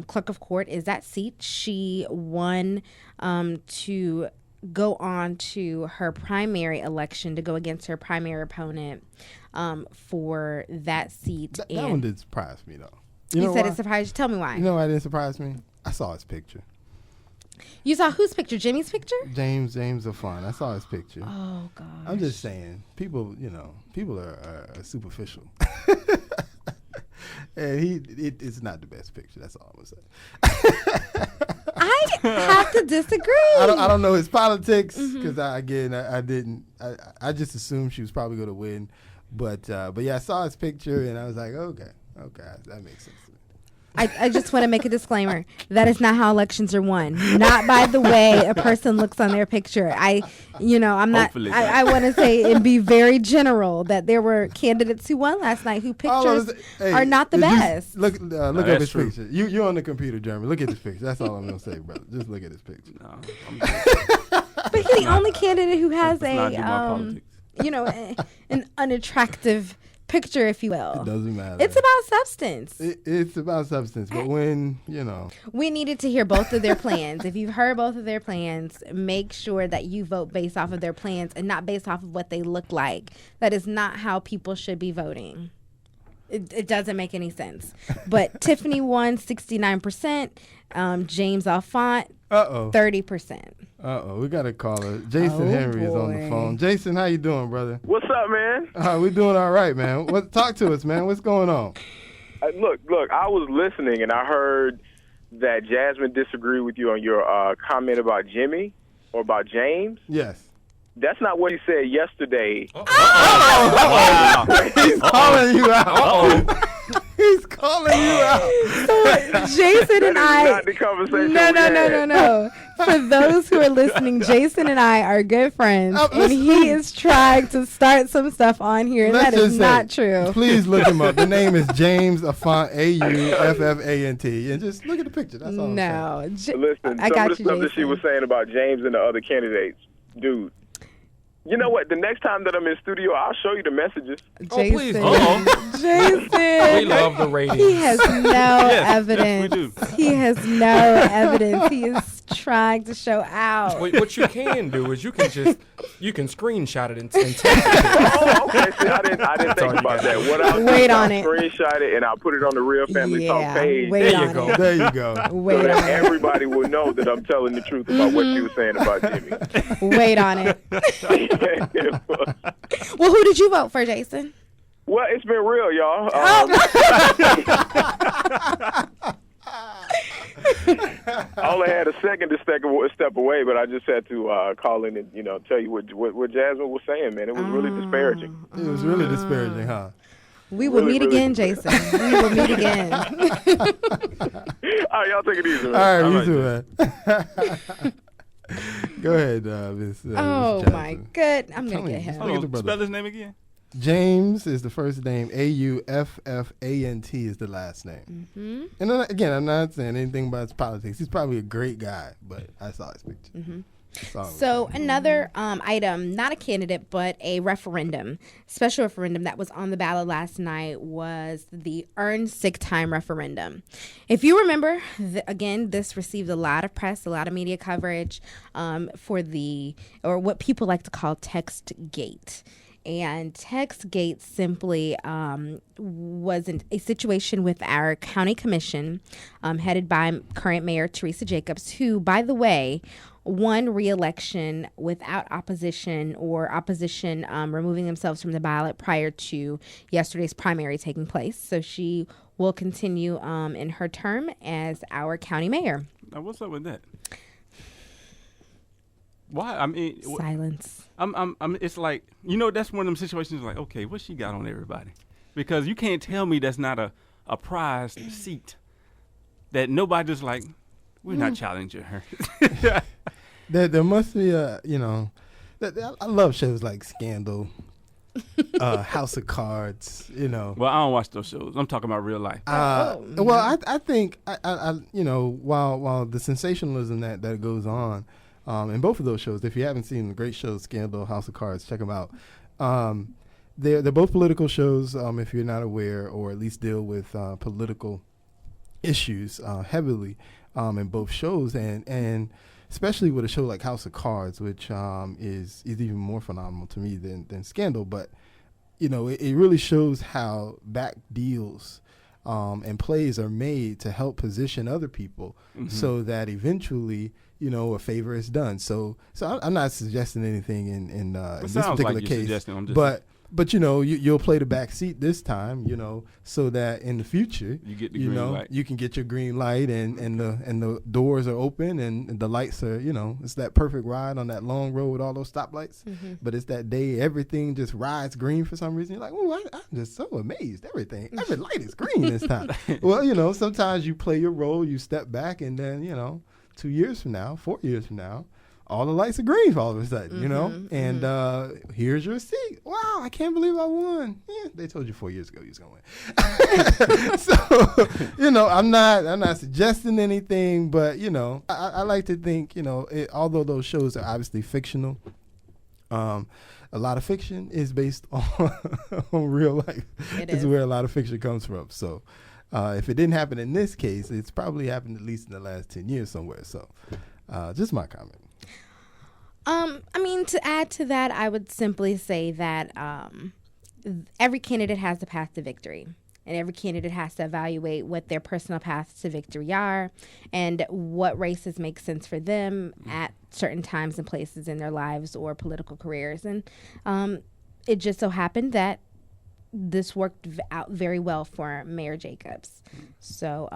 clerk of court is that seat. She won to go on to her primary election to go against her primary opponent for that seat. That and one did surprise me, though. you know said why? it surprised you. Tell me why. You know why it didn't surprise me? I saw his picture. You saw whose picture? Jimmy's picture? James Afon. I saw his picture. Oh, gosh. I'm just saying, people are superficial. And it's not the best picture. That's all I'm gonna say. I have to disagree. I don't know his politics because I just assumed she was probably going to win, but yeah, I saw his picture and I was like, okay, that makes sense to me. I just want to make a disclaimer. That is not how elections are won. Not by the way a person looks on their picture. I'm not. Hopefully. I want to say and be very general that there were candidates who won last night who pictures are not the best. Look at this true. picture. You're on the computer, Jeremy. Look at this picture. That's all I'm gonna say, brother. Just look at this picture. No, I'm good. But he's the only candidate who has Let's not do my politics. an unattractive picture, if you will. It doesn't matter. It's about substance. It's about substance, but when We needed to hear both of their plans. If you've heard both of their plans, make sure that you vote based off of their plans and not based off of what they look like. That is not how people should be voting. It doesn't make any sense. But Tiffany won 69%. James Alfont, 30%. We got a caller. Jason Henry is on the phone. Jason, how you doing, brother? What's up, man? We're doing all right, man. Talk to us, man. What's going on? Look, I was listening, and I heard that Jasmine disagreed with you on your comment about Jimmy or about James. Yes. That's not what he said yesterday. Wow. He's calling you out. He's calling you out. So Jason and That I. is not the conversation No. we had. For those who are listening, Jason and I are good friends, and he is trying to start some stuff on here. Let's That is just not say, true. Please look him up. The name is James Affont, Auffant, and just look at the picture. That's all. I'm saying. Listen, I some got of the you, stuff that she Jason. was saying about James and the other candidates, dude. You know what? The next time that I'm in studio, I'll show you the messages. Jason. please. Jason. We love the ratings. He has no evidence. we do. He has no evidence. He is trying to show out. What you can do is you can screenshot it and text it. Oh, okay. See, I didn't think about that. What I'll Wait do is on I'll it. screenshot it and I'll put it on the Real Family Talk page. Wait There you on go. it. There you go. So Wait that on it. everybody will know that I'm telling the truth about what she was saying about Jimmy. Wait on it. Well, who did you vote for, Jason? Well, it's been real, y'all. I only had a second to step away, but I just had to call in and tell you what Jasmine was saying, man. It was really disparaging. It was really disparaging, huh? We will Really, meet really again, Jason. We will meet again. All right, y'all take it easy, man. All right, you right, too, man. Go ahead, Miss. Oh Miss my Jackson. good. I'm Tell gonna me. get him. Look at the Hold on, brother. spell his name again. James is the first name. Auffant is the last name. Mm-hmm. And again, I'm not saying anything about his politics. He's probably a great guy, but I saw his picture. Mm-hmm. That's all I'm So saying. another item, not a candidate, but a referendum, special referendum that was on the ballot last night was the earned sick time referendum. If you remember, again, this received a lot of press, a lot of media coverage for or what people like to call TextGate. And TextGate simply was a situation with our county commission headed by current Mayor Teresa Jacobs, who, by the way, won re-election without opposition or opposition removing themselves from the ballot prior to yesterday's primary taking place. So she will continue in her term as our county mayor. Now, what's up with that? Why? I mean, Silence. It's like, that's one of them situations like, okay, what she got on everybody? Because you can't tell me that's not a prized seat that nobody just like, we're not challenging her. There must be I love shows like Scandal, House of Cards. Well, I don't watch those shows. I'm talking about real life. Well, I think while the sensationalism that goes on in both of those shows, if you haven't seen the great shows Scandal, House of Cards, check them out. They're both political shows. If you're not aware, or at least deal with political issues heavily in both shows, and especially with a show like House of Cards, which is even more phenomenal to me than Scandal. But it really shows how back deals and plays are made to help position other people, so that eventually a favor is done. So I'm not suggesting anything in this sounds particular like you're case, suggesting. I'm just but But you'll play the back seat this time, so that in the future you get the green light. You can get your green light, and the doors are open, and the lights are, it's that perfect ride on that long road with all those stoplights. Mm-hmm. But it's that day everything just rides green for some reason. You're like, oh, I'm just so amazed. Every light is green this time. Well, sometimes you play your role, you step back, and then 2 years from now, 4 years from now, all the lights are green all of a sudden, and here's your seat. Wow, I can't believe I won. Yeah, they told you 4 years ago you was going to win. So, I'm not suggesting anything, but, I like to think, although those shows are obviously fictional, a lot of fiction is based on real life. It's where a lot of fiction comes from. So if it didn't happen in this case, it's probably happened at least in the last 10 years somewhere. So just my comment. To add to that, I would simply say that every candidate has a path to victory, and every candidate has to evaluate what their personal paths to victory are and what races make sense for them at certain times and places in their lives or political careers. And it just so happened that this worked out very well for Mayor Jacobs. So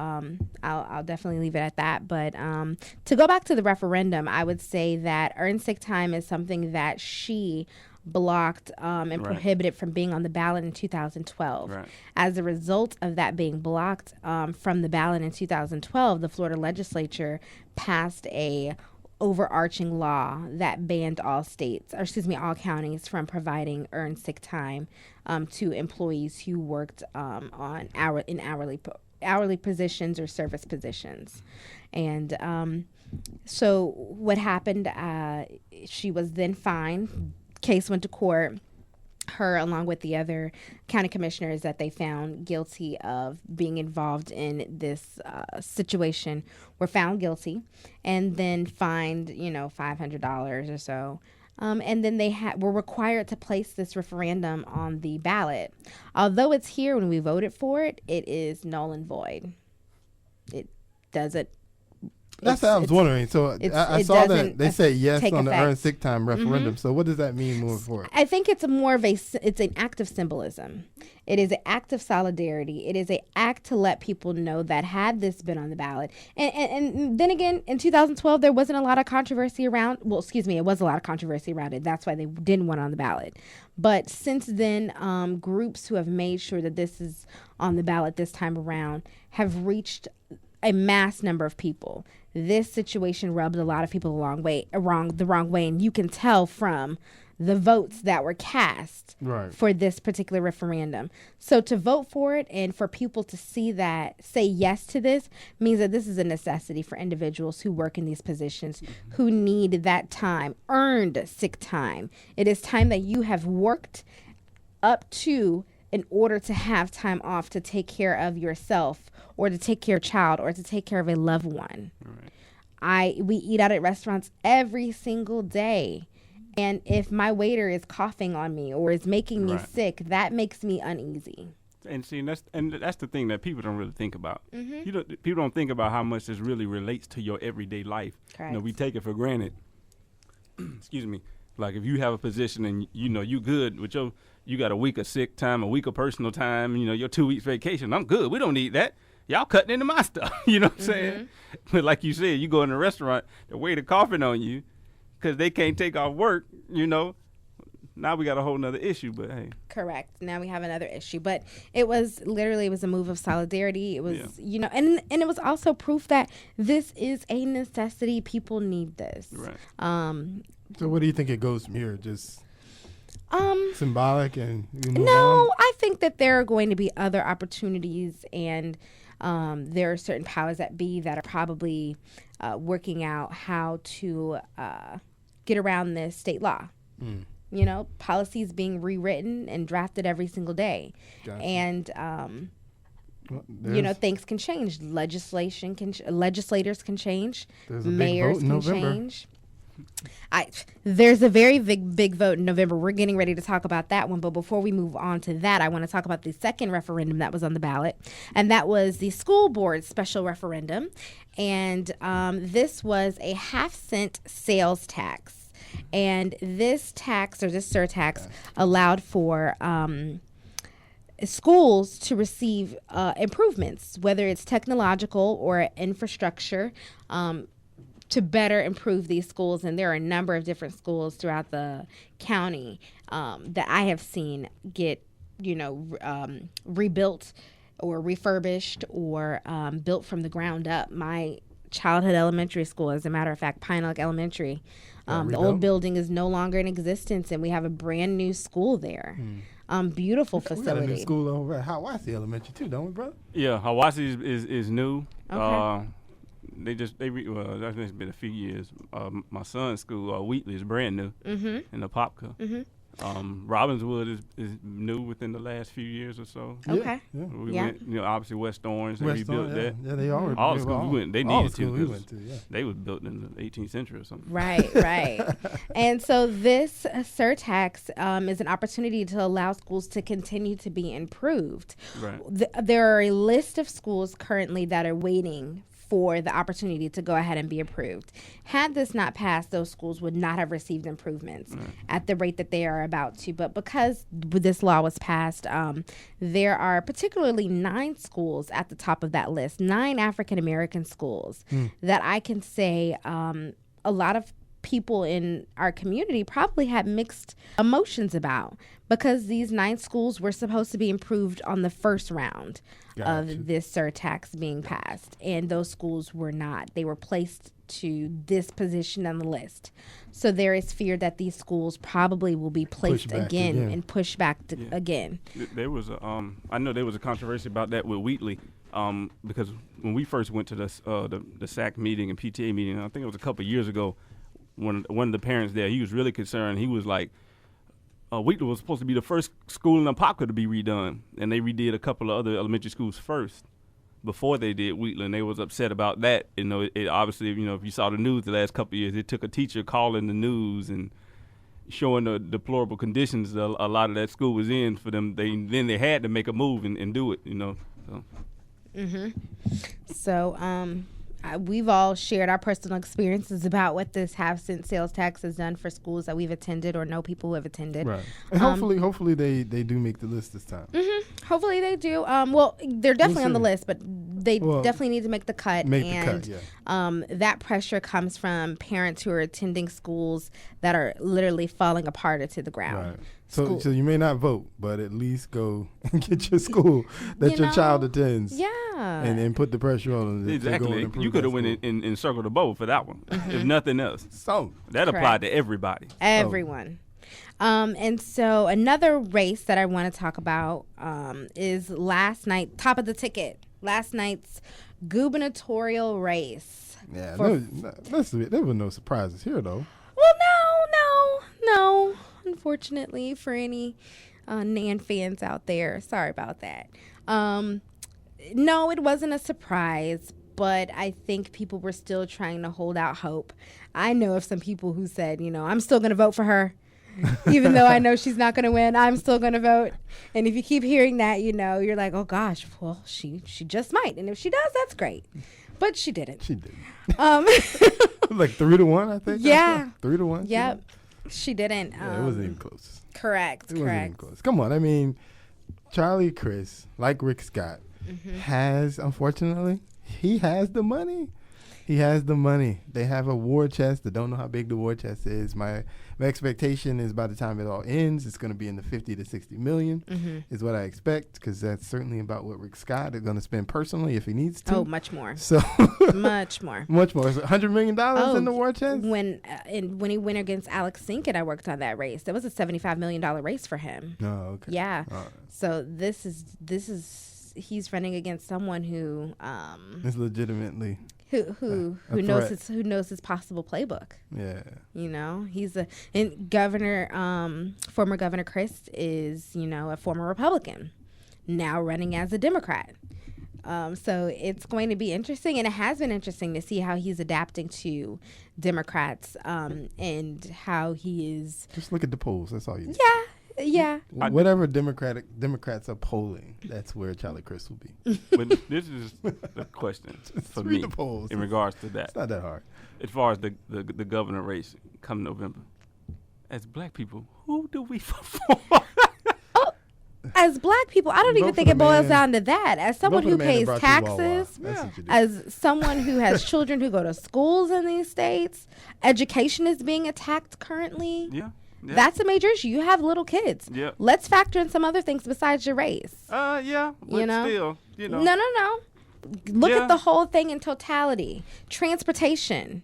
I'll definitely leave it at that. But to go back to the referendum, I would say that earned sick time is something that she blocked and prohibited from being on the ballot in 2012. Right. As a result of that being blocked from the ballot in 2012, the Florida legislature passed a overarching law that banned all counties from providing earned sick time to employees who worked on hourly positions or service positions. And so what happened, she was then fined. Case went to court. Her, along with the other county commissioners that they found guilty of being involved in this situation, were found guilty and then fined, $500 or so. And then they were required to place this referendum on the ballot. Although it's here when we voted for it, it is null and void. It doesn't. That's what I was wondering. So I saw that they said yes on the earned sick time referendum. So what does that mean moving forward? I think it's it's an act of symbolism. It is an act of solidarity. It is an act to let people know that had this been on the ballot. And then again, in 2012, there wasn't a lot of controversy around. Well, excuse me, it was a lot of controversy around it. That's why they didn't want it on the ballot. But since then, groups who have made sure that this is on the ballot this time around have reached a mass number of people. This situation rubbed a lot of people the wrong way, and you can tell from the votes that were cast for this particular referendum. So to vote for it and for people to say yes to this means that this is a necessity for individuals who work in these positions who need that time, earned sick time. It is time that you have worked up to in order to have time off to take care of yourself or to take care of a child or to take care of a loved one. We eat out at restaurants every single day. And if my waiter is coughing on me or is making me sick, that makes me uneasy. And see, that's the thing that people don't really think about. People don't think about how much this really relates to your everyday life. Correct. We take it for granted. Excuse me. Like if you have a position and you good with you got a week of sick time, a week of personal time, your 2 weeks vacation. I'm good. We don't need that. Y'all cutting into my stuff. You know what I'm saying? But like you said, you go in a restaurant, the waiter coughing on you because they can't take off work, Now we got a whole nother issue, but hey. Correct. Now we have another issue. But it was a move of solidarity. It was, and it was also proof that this is a necessity. People need this. Right. So what do you think it goes from here? Just symbolic and I think that there are going to be other opportunities, and there are certain powers that be that are probably working out how to get around this state law. Policies being rewritten and drafted every single day. Gotcha. And things can change. Legislators can change. Mayors can change. There's a very big vote in November. We're getting ready to talk about that one. But before we move on to that, I want to talk about the second referendum that was on the ballot. And that was the school board special referendum. And this was a 0.5 cent sales tax. And this tax, or this surtax, allowed for schools to receive improvements, whether it's technological or infrastructure, to better improve these schools. And there are a number of different schools throughout the county that I have seen get, rebuilt or refurbished or built from the ground up. My childhood elementary school, as a matter of fact, Pine Oak Elementary, the old building is no longer in existence, and we have a brand new school there. Beautiful facility. We got a new school over at Hiawassee Elementary too, don't we, bro? Yeah, Hiawassee is new. Okay. I think it's been a few years. My son's school, Wheatley, is brand new in the Popka. Robbinswood is new within the last few years or so. Okay. Yeah. We went, obviously West Orange, they West rebuilt Orange, that. Yeah, they are. All the schools we went, they needed to. We went to, They was built in the 18th century or something. Right. And so this surtax is an opportunity to allow schools to continue to be improved. Right. There are a list of schools currently that are waiting for the opportunity to go ahead and be approved. Had this not passed, those schools would not have received improvements at the rate that they are about to. But because this law was passed, there are particularly 9 schools at the top of that list, 9 African-American schools that I can say a lot of people in our community probably had mixed emotions about, because these 9 schools were supposed to be improved on the first round of this surtax being passed, and those schools were not. They were placed to this position on the list. So there is fear that these schools probably will be placed again and pushed back again. There was I know there was a controversy about that with Wheatley, because when we first went to the SAC meeting and PTA meeting, I think it was a couple of years ago, one of the parents there, he was really concerned. He was like, Wheatley was supposed to be the first school in Apopka to be redone, and they redid a couple of other elementary schools first before they did Wheatley, and they was upset about that. It obviously, if you saw the news the last couple of years, it took a teacher calling the news and showing the deplorable conditions a lot of that school was in for them. They had to make a move and do it, So. We've all shared our personal experiences about what this half-cent sales tax has done for schools that we've attended or know people who have attended. Right. And hopefully they do make the list this time. Hopefully they do. Well, they're definitely on the list, but they definitely need to make the cut. That pressure comes from parents who are attending schools that are literally falling apart or to the ground. Right. So you may not vote, but at least go and get your school that your child attends. Yeah. And put the pressure on them. Exactly. You could have went and circled the boat for that one, if nothing else. So that applied to everybody. Everyone. And so another race that I want to talk about is last night, top of the ticket, last night's gubernatorial race. Yeah, there were no surprises here, though. Well, no. Unfortunately, for any Nan fans out there, sorry about that. No, it wasn't a surprise, but I think people were still trying to hold out hope. I know of some people who said, I'm still going to vote for her. Even though I know she's not going to win, I'm still going to vote. And if you keep hearing that, you're like, oh gosh, well, she just might. And if she does, that's great. But she didn't. She didn't. Like 3-1, I think. Yeah. 3-1. Yep. She didn't. Yeah, it wasn't even close. Correct. Wasn't even close. Come on. I mean, Charlie Crist, like Rick Scott, has, unfortunately, he has the money. He has the money. They have a war chest. I don't know how big the war chest is. My expectation is by the time it all ends, it's going to be in the 50 to 60 million is what I expect, because that's certainly about what Rick Scott is going to spend personally if he needs to. Oh, much more. So much more. Much more. Is it $100 million in the war chest? When he went against Alex Sinkett, I worked on that race. That was a $75 million race for him. Oh, okay. Yeah. Right. So this is he's running against someone who is legitimately who knows his possible playbook. Yeah. He's former Governor Crist is, a former Republican, now running as a Democrat. So it's going to be interesting, and it has been interesting to see how he's adapting to Democrats, and how he is. Just look at the polls. That's all you need. Yeah. Whatever Democrats are polling, that's where Charlie Crist will be. But this is the question for me the polls. In regards to that. It's not that hard. As far as the governor race come November, as black people, who do we vote for? As black people, I don't even Vote think for it the boils man. down to that. As someone Vote for who the man that pays brought you Wawa. taxes, That's what you do. as someone who has children who go to schools in these states, education is being attacked currently. Yeah. That's a major issue. You have little kids. Yeah. Let's factor in some other things besides your race. Yeah. But You know? still, you know. No. Look Yeah. at the whole thing in totality. Transportation.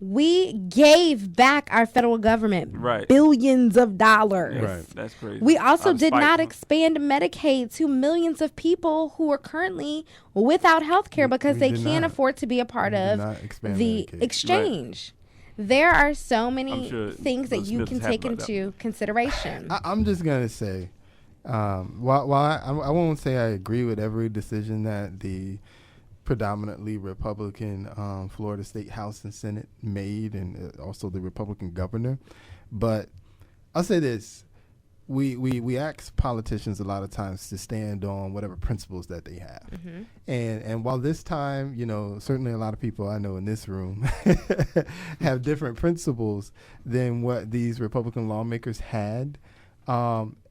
We gave back our federal government Right. billions of dollars. Yes, Right. That's crazy. We also Out of did spite. not expand Medicaid to millions of people who are currently without health care because we they did can't not. afford to be a part We did of not expand the Medicaid. exchange. There are so many sure things that Will you Smith can is happy take about that into consideration. I'm just gonna say, while I won't say I agree with every decision that the predominantly Republican Florida State House and Senate made, and also the Republican governor, but I'll say this: we ask politicians a lot of times to stand on whatever principles that they have, and while this time, certainly a lot of people I know in this room have different principles than what these Republican lawmakers had.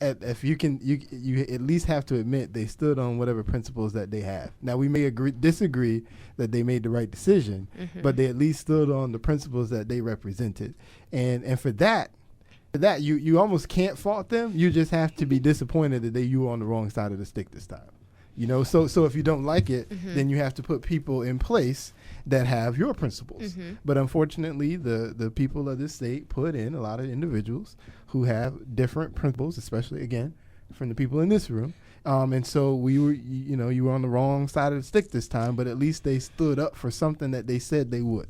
If you at least have to admit they stood on whatever principles that they have. Now we may disagree that they made the right decision, but they at least stood on the principles that they represented, and for that you almost can't fault them. You just have to be disappointed that you were on the wrong side of the stick this time. So if you don't like it, then you have to put people in place that have your principles. But unfortunately, the people of this state put in a lot of individuals who have different principles, especially, again, from the people in this room. And so you were on the wrong side of the stick this time, but at least they stood up for something that they said they would,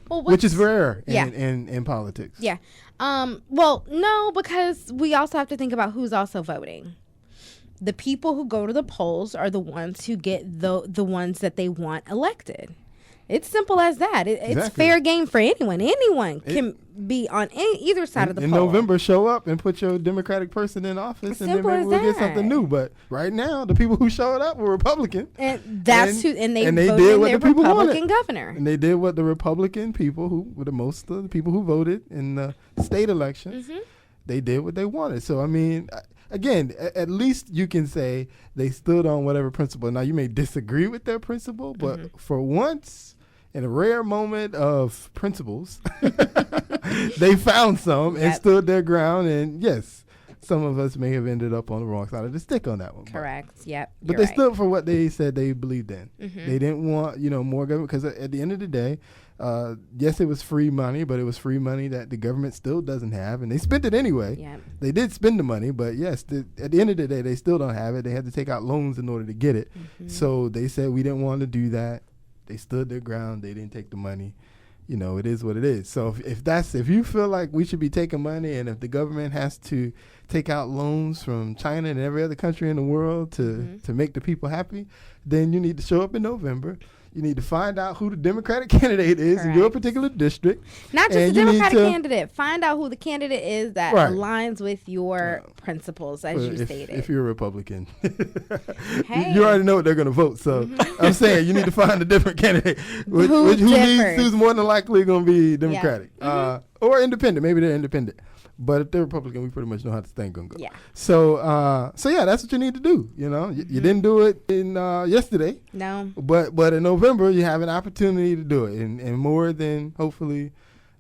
which is rare in politics. Yeah. Well, no, because we also have to think about who's also voting. The people who go to the polls are the ones who get the ones that they want elected. It's simple as that. It's Exactly. fair game for anyone. Anyone can be on either side of the in poll. November, show up and put your Democratic person in office, and then Simple maybe as we'll get that. something new. But right now, the people who showed up were Republican, And that's who. And they they voted did in what their the people Republican wanted. governor. And they did what the Republican people, who were the most of the people who voted in the state elections, they did what they wanted. So, I mean, again, at least you can say they stood on whatever principle. Now, you may disagree with their principle, but for once, in a rare moment of principles, they found some and stood their ground. And yes, some of us may have ended up on the wrong side of the stick on that one. Correct. Yep. But you're they stood for what they said they believed in. They didn't want, more government, because at the end of the day, yes, it was free money, but it was free money that the government still doesn't have, and they spent it anyway. Yep. They did spend the money, but yes, at the end of the day, they still don't have it. They had to take out loans in order to get it. So they said we didn't want to do that. They stood their ground. They didn't take the money. It is what it is. So if you feel like we should be taking money, and if the government has to take out loans from China and every other country in the world to make the people happy, then you need to show up in November. You need to find out who the Democratic candidate is in your particular district. Not just and the you need Democratic to- candidate. Find out who the candidate is that Right. aligns with your principles, as you if, stated. If you're a Republican, Hey. you already know what they're going to vote. So I'm saying you need to find a different candidate, Who differs. who's more than likely going to be Democratic or independent. Maybe they're independent. But if they're Republican, we pretty much know how this thing gonna go. Yeah. So yeah, that's what you need to do. You didn't do it in yesterday. No. But in November, you have an opportunity to do it, and more than hopefully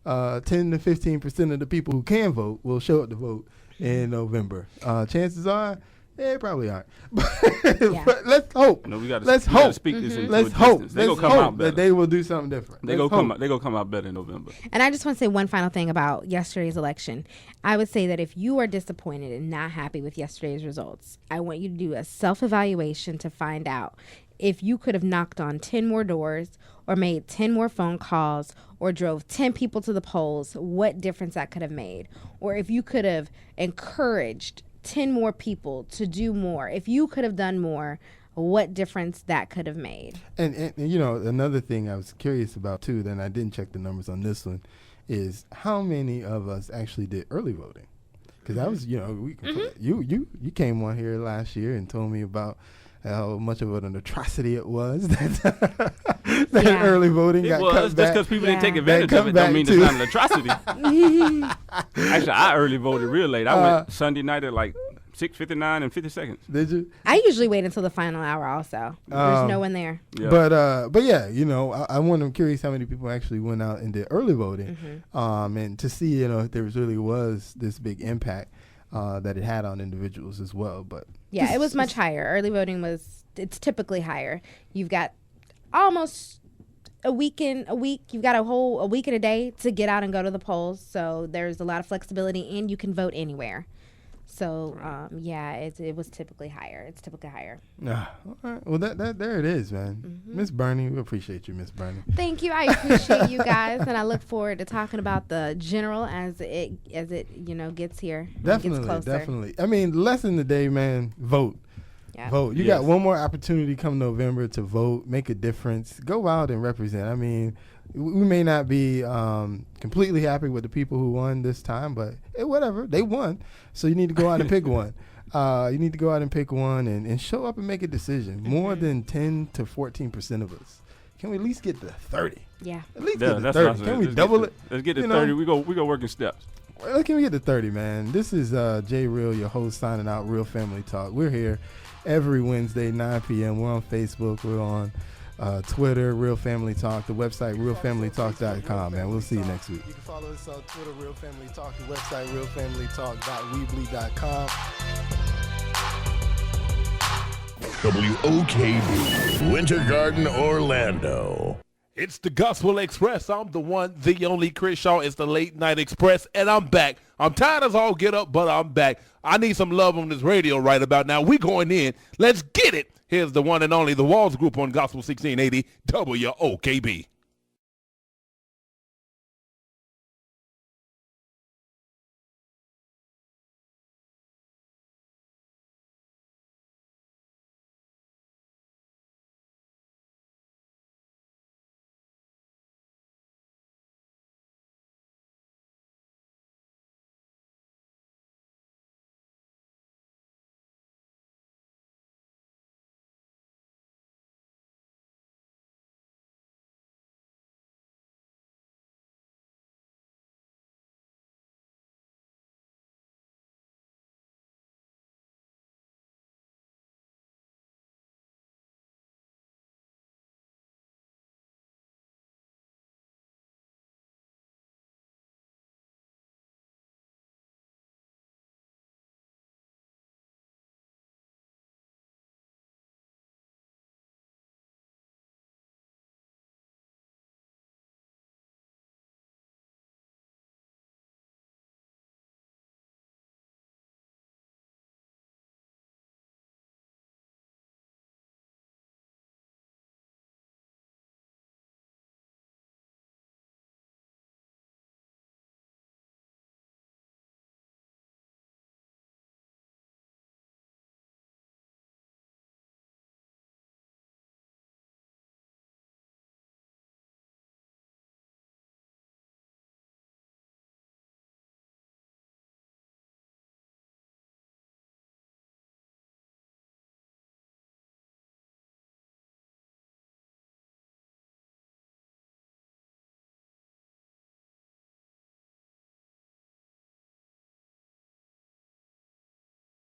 10 to 15% of the people who can vote will show up to vote in November. Chances are, they probably aren't. But let's hope. We got let's to hope. speak this into Let's existence. hope. They Let's gonna come out hope better. that they will do something different. They gonna come out better in November. And I just want to say one final thing about yesterday's election. I would say that if you are disappointed and not happy with yesterday's results, I want you to do a self-evaluation to find out if you could have knocked on 10 more doors or made 10 more phone calls or drove 10 people to the polls, what difference that could have made. Or if you could have encouraged 10 more people to do more, if you could have done more, what difference that could have made. And another thing I was curious about too, then I didn't check the numbers on this one, is how many of us actually did early voting? Because that was, you came on here last year and told me about how much of an atrocity it was that early voting It got was cut just back. because people didn't take Yeah. advantage They of come it. Don't back mean to- it's not an atrocity. Actually, I early voted real late. I went Sunday night at like 6:59 and 50 seconds. Did you? I usually wait until the final hour. Also, there's no one there. Yeah. But yeah, I'm curious how many people actually went out and did early voting, and to see if there really was this big impact that it had on individuals as well. But Yeah, it was much higher. Early voting it's typically higher. You've got almost a week. You've got a week and a day to get out and go to the polls. So there's a lot of flexibility, and you can vote anywhere. So it was typically higher. It's typically higher. all right. Well, there it is, man. Miss Burney, we appreciate you, Miss Burney. Thank you. I appreciate you guys, and I look forward to talking about the general as it gets here. Gets closer. Definitely. I mean, lesson today, man. Vote. Yeah. Vote. You got one more opportunity come November to vote, make a difference, go out and represent. I mean, we may not be completely happy with the people who won this time, but whatever, they won. So you need to go out and pick one. You need to go out and pick one and show up and make a decision. More than 10 to 14% of us. Can we at least get to 30? Yeah. At least Yeah, get to that's 30. what I said. Can we Let's double get it? Let's get to You 30. know? We go work in steps. Well, can we get to 30, man? This is Jay Real, your host, signing out. Real Family Talk. We're here every Wednesday, 9 p.m. We're on Facebook. We're on Twitter, Real Family Talk. The website, realfamilytalk.com, man. We'll see you next week. You can follow us on Twitter, Real Family Talk. The website, realfamilytalk.weebly.com. WOKB, Winter Garden, Orlando. It's the Gospel Express. I'm the one, the only Chris Shaw. It's the Late Night Express, and I'm back. I'm tired as all get up, but I'm back. I need some love on this radio right about now. We going in. Let's get it. Here's the one and only, the Walls Group on Gospel 1680 WOKB.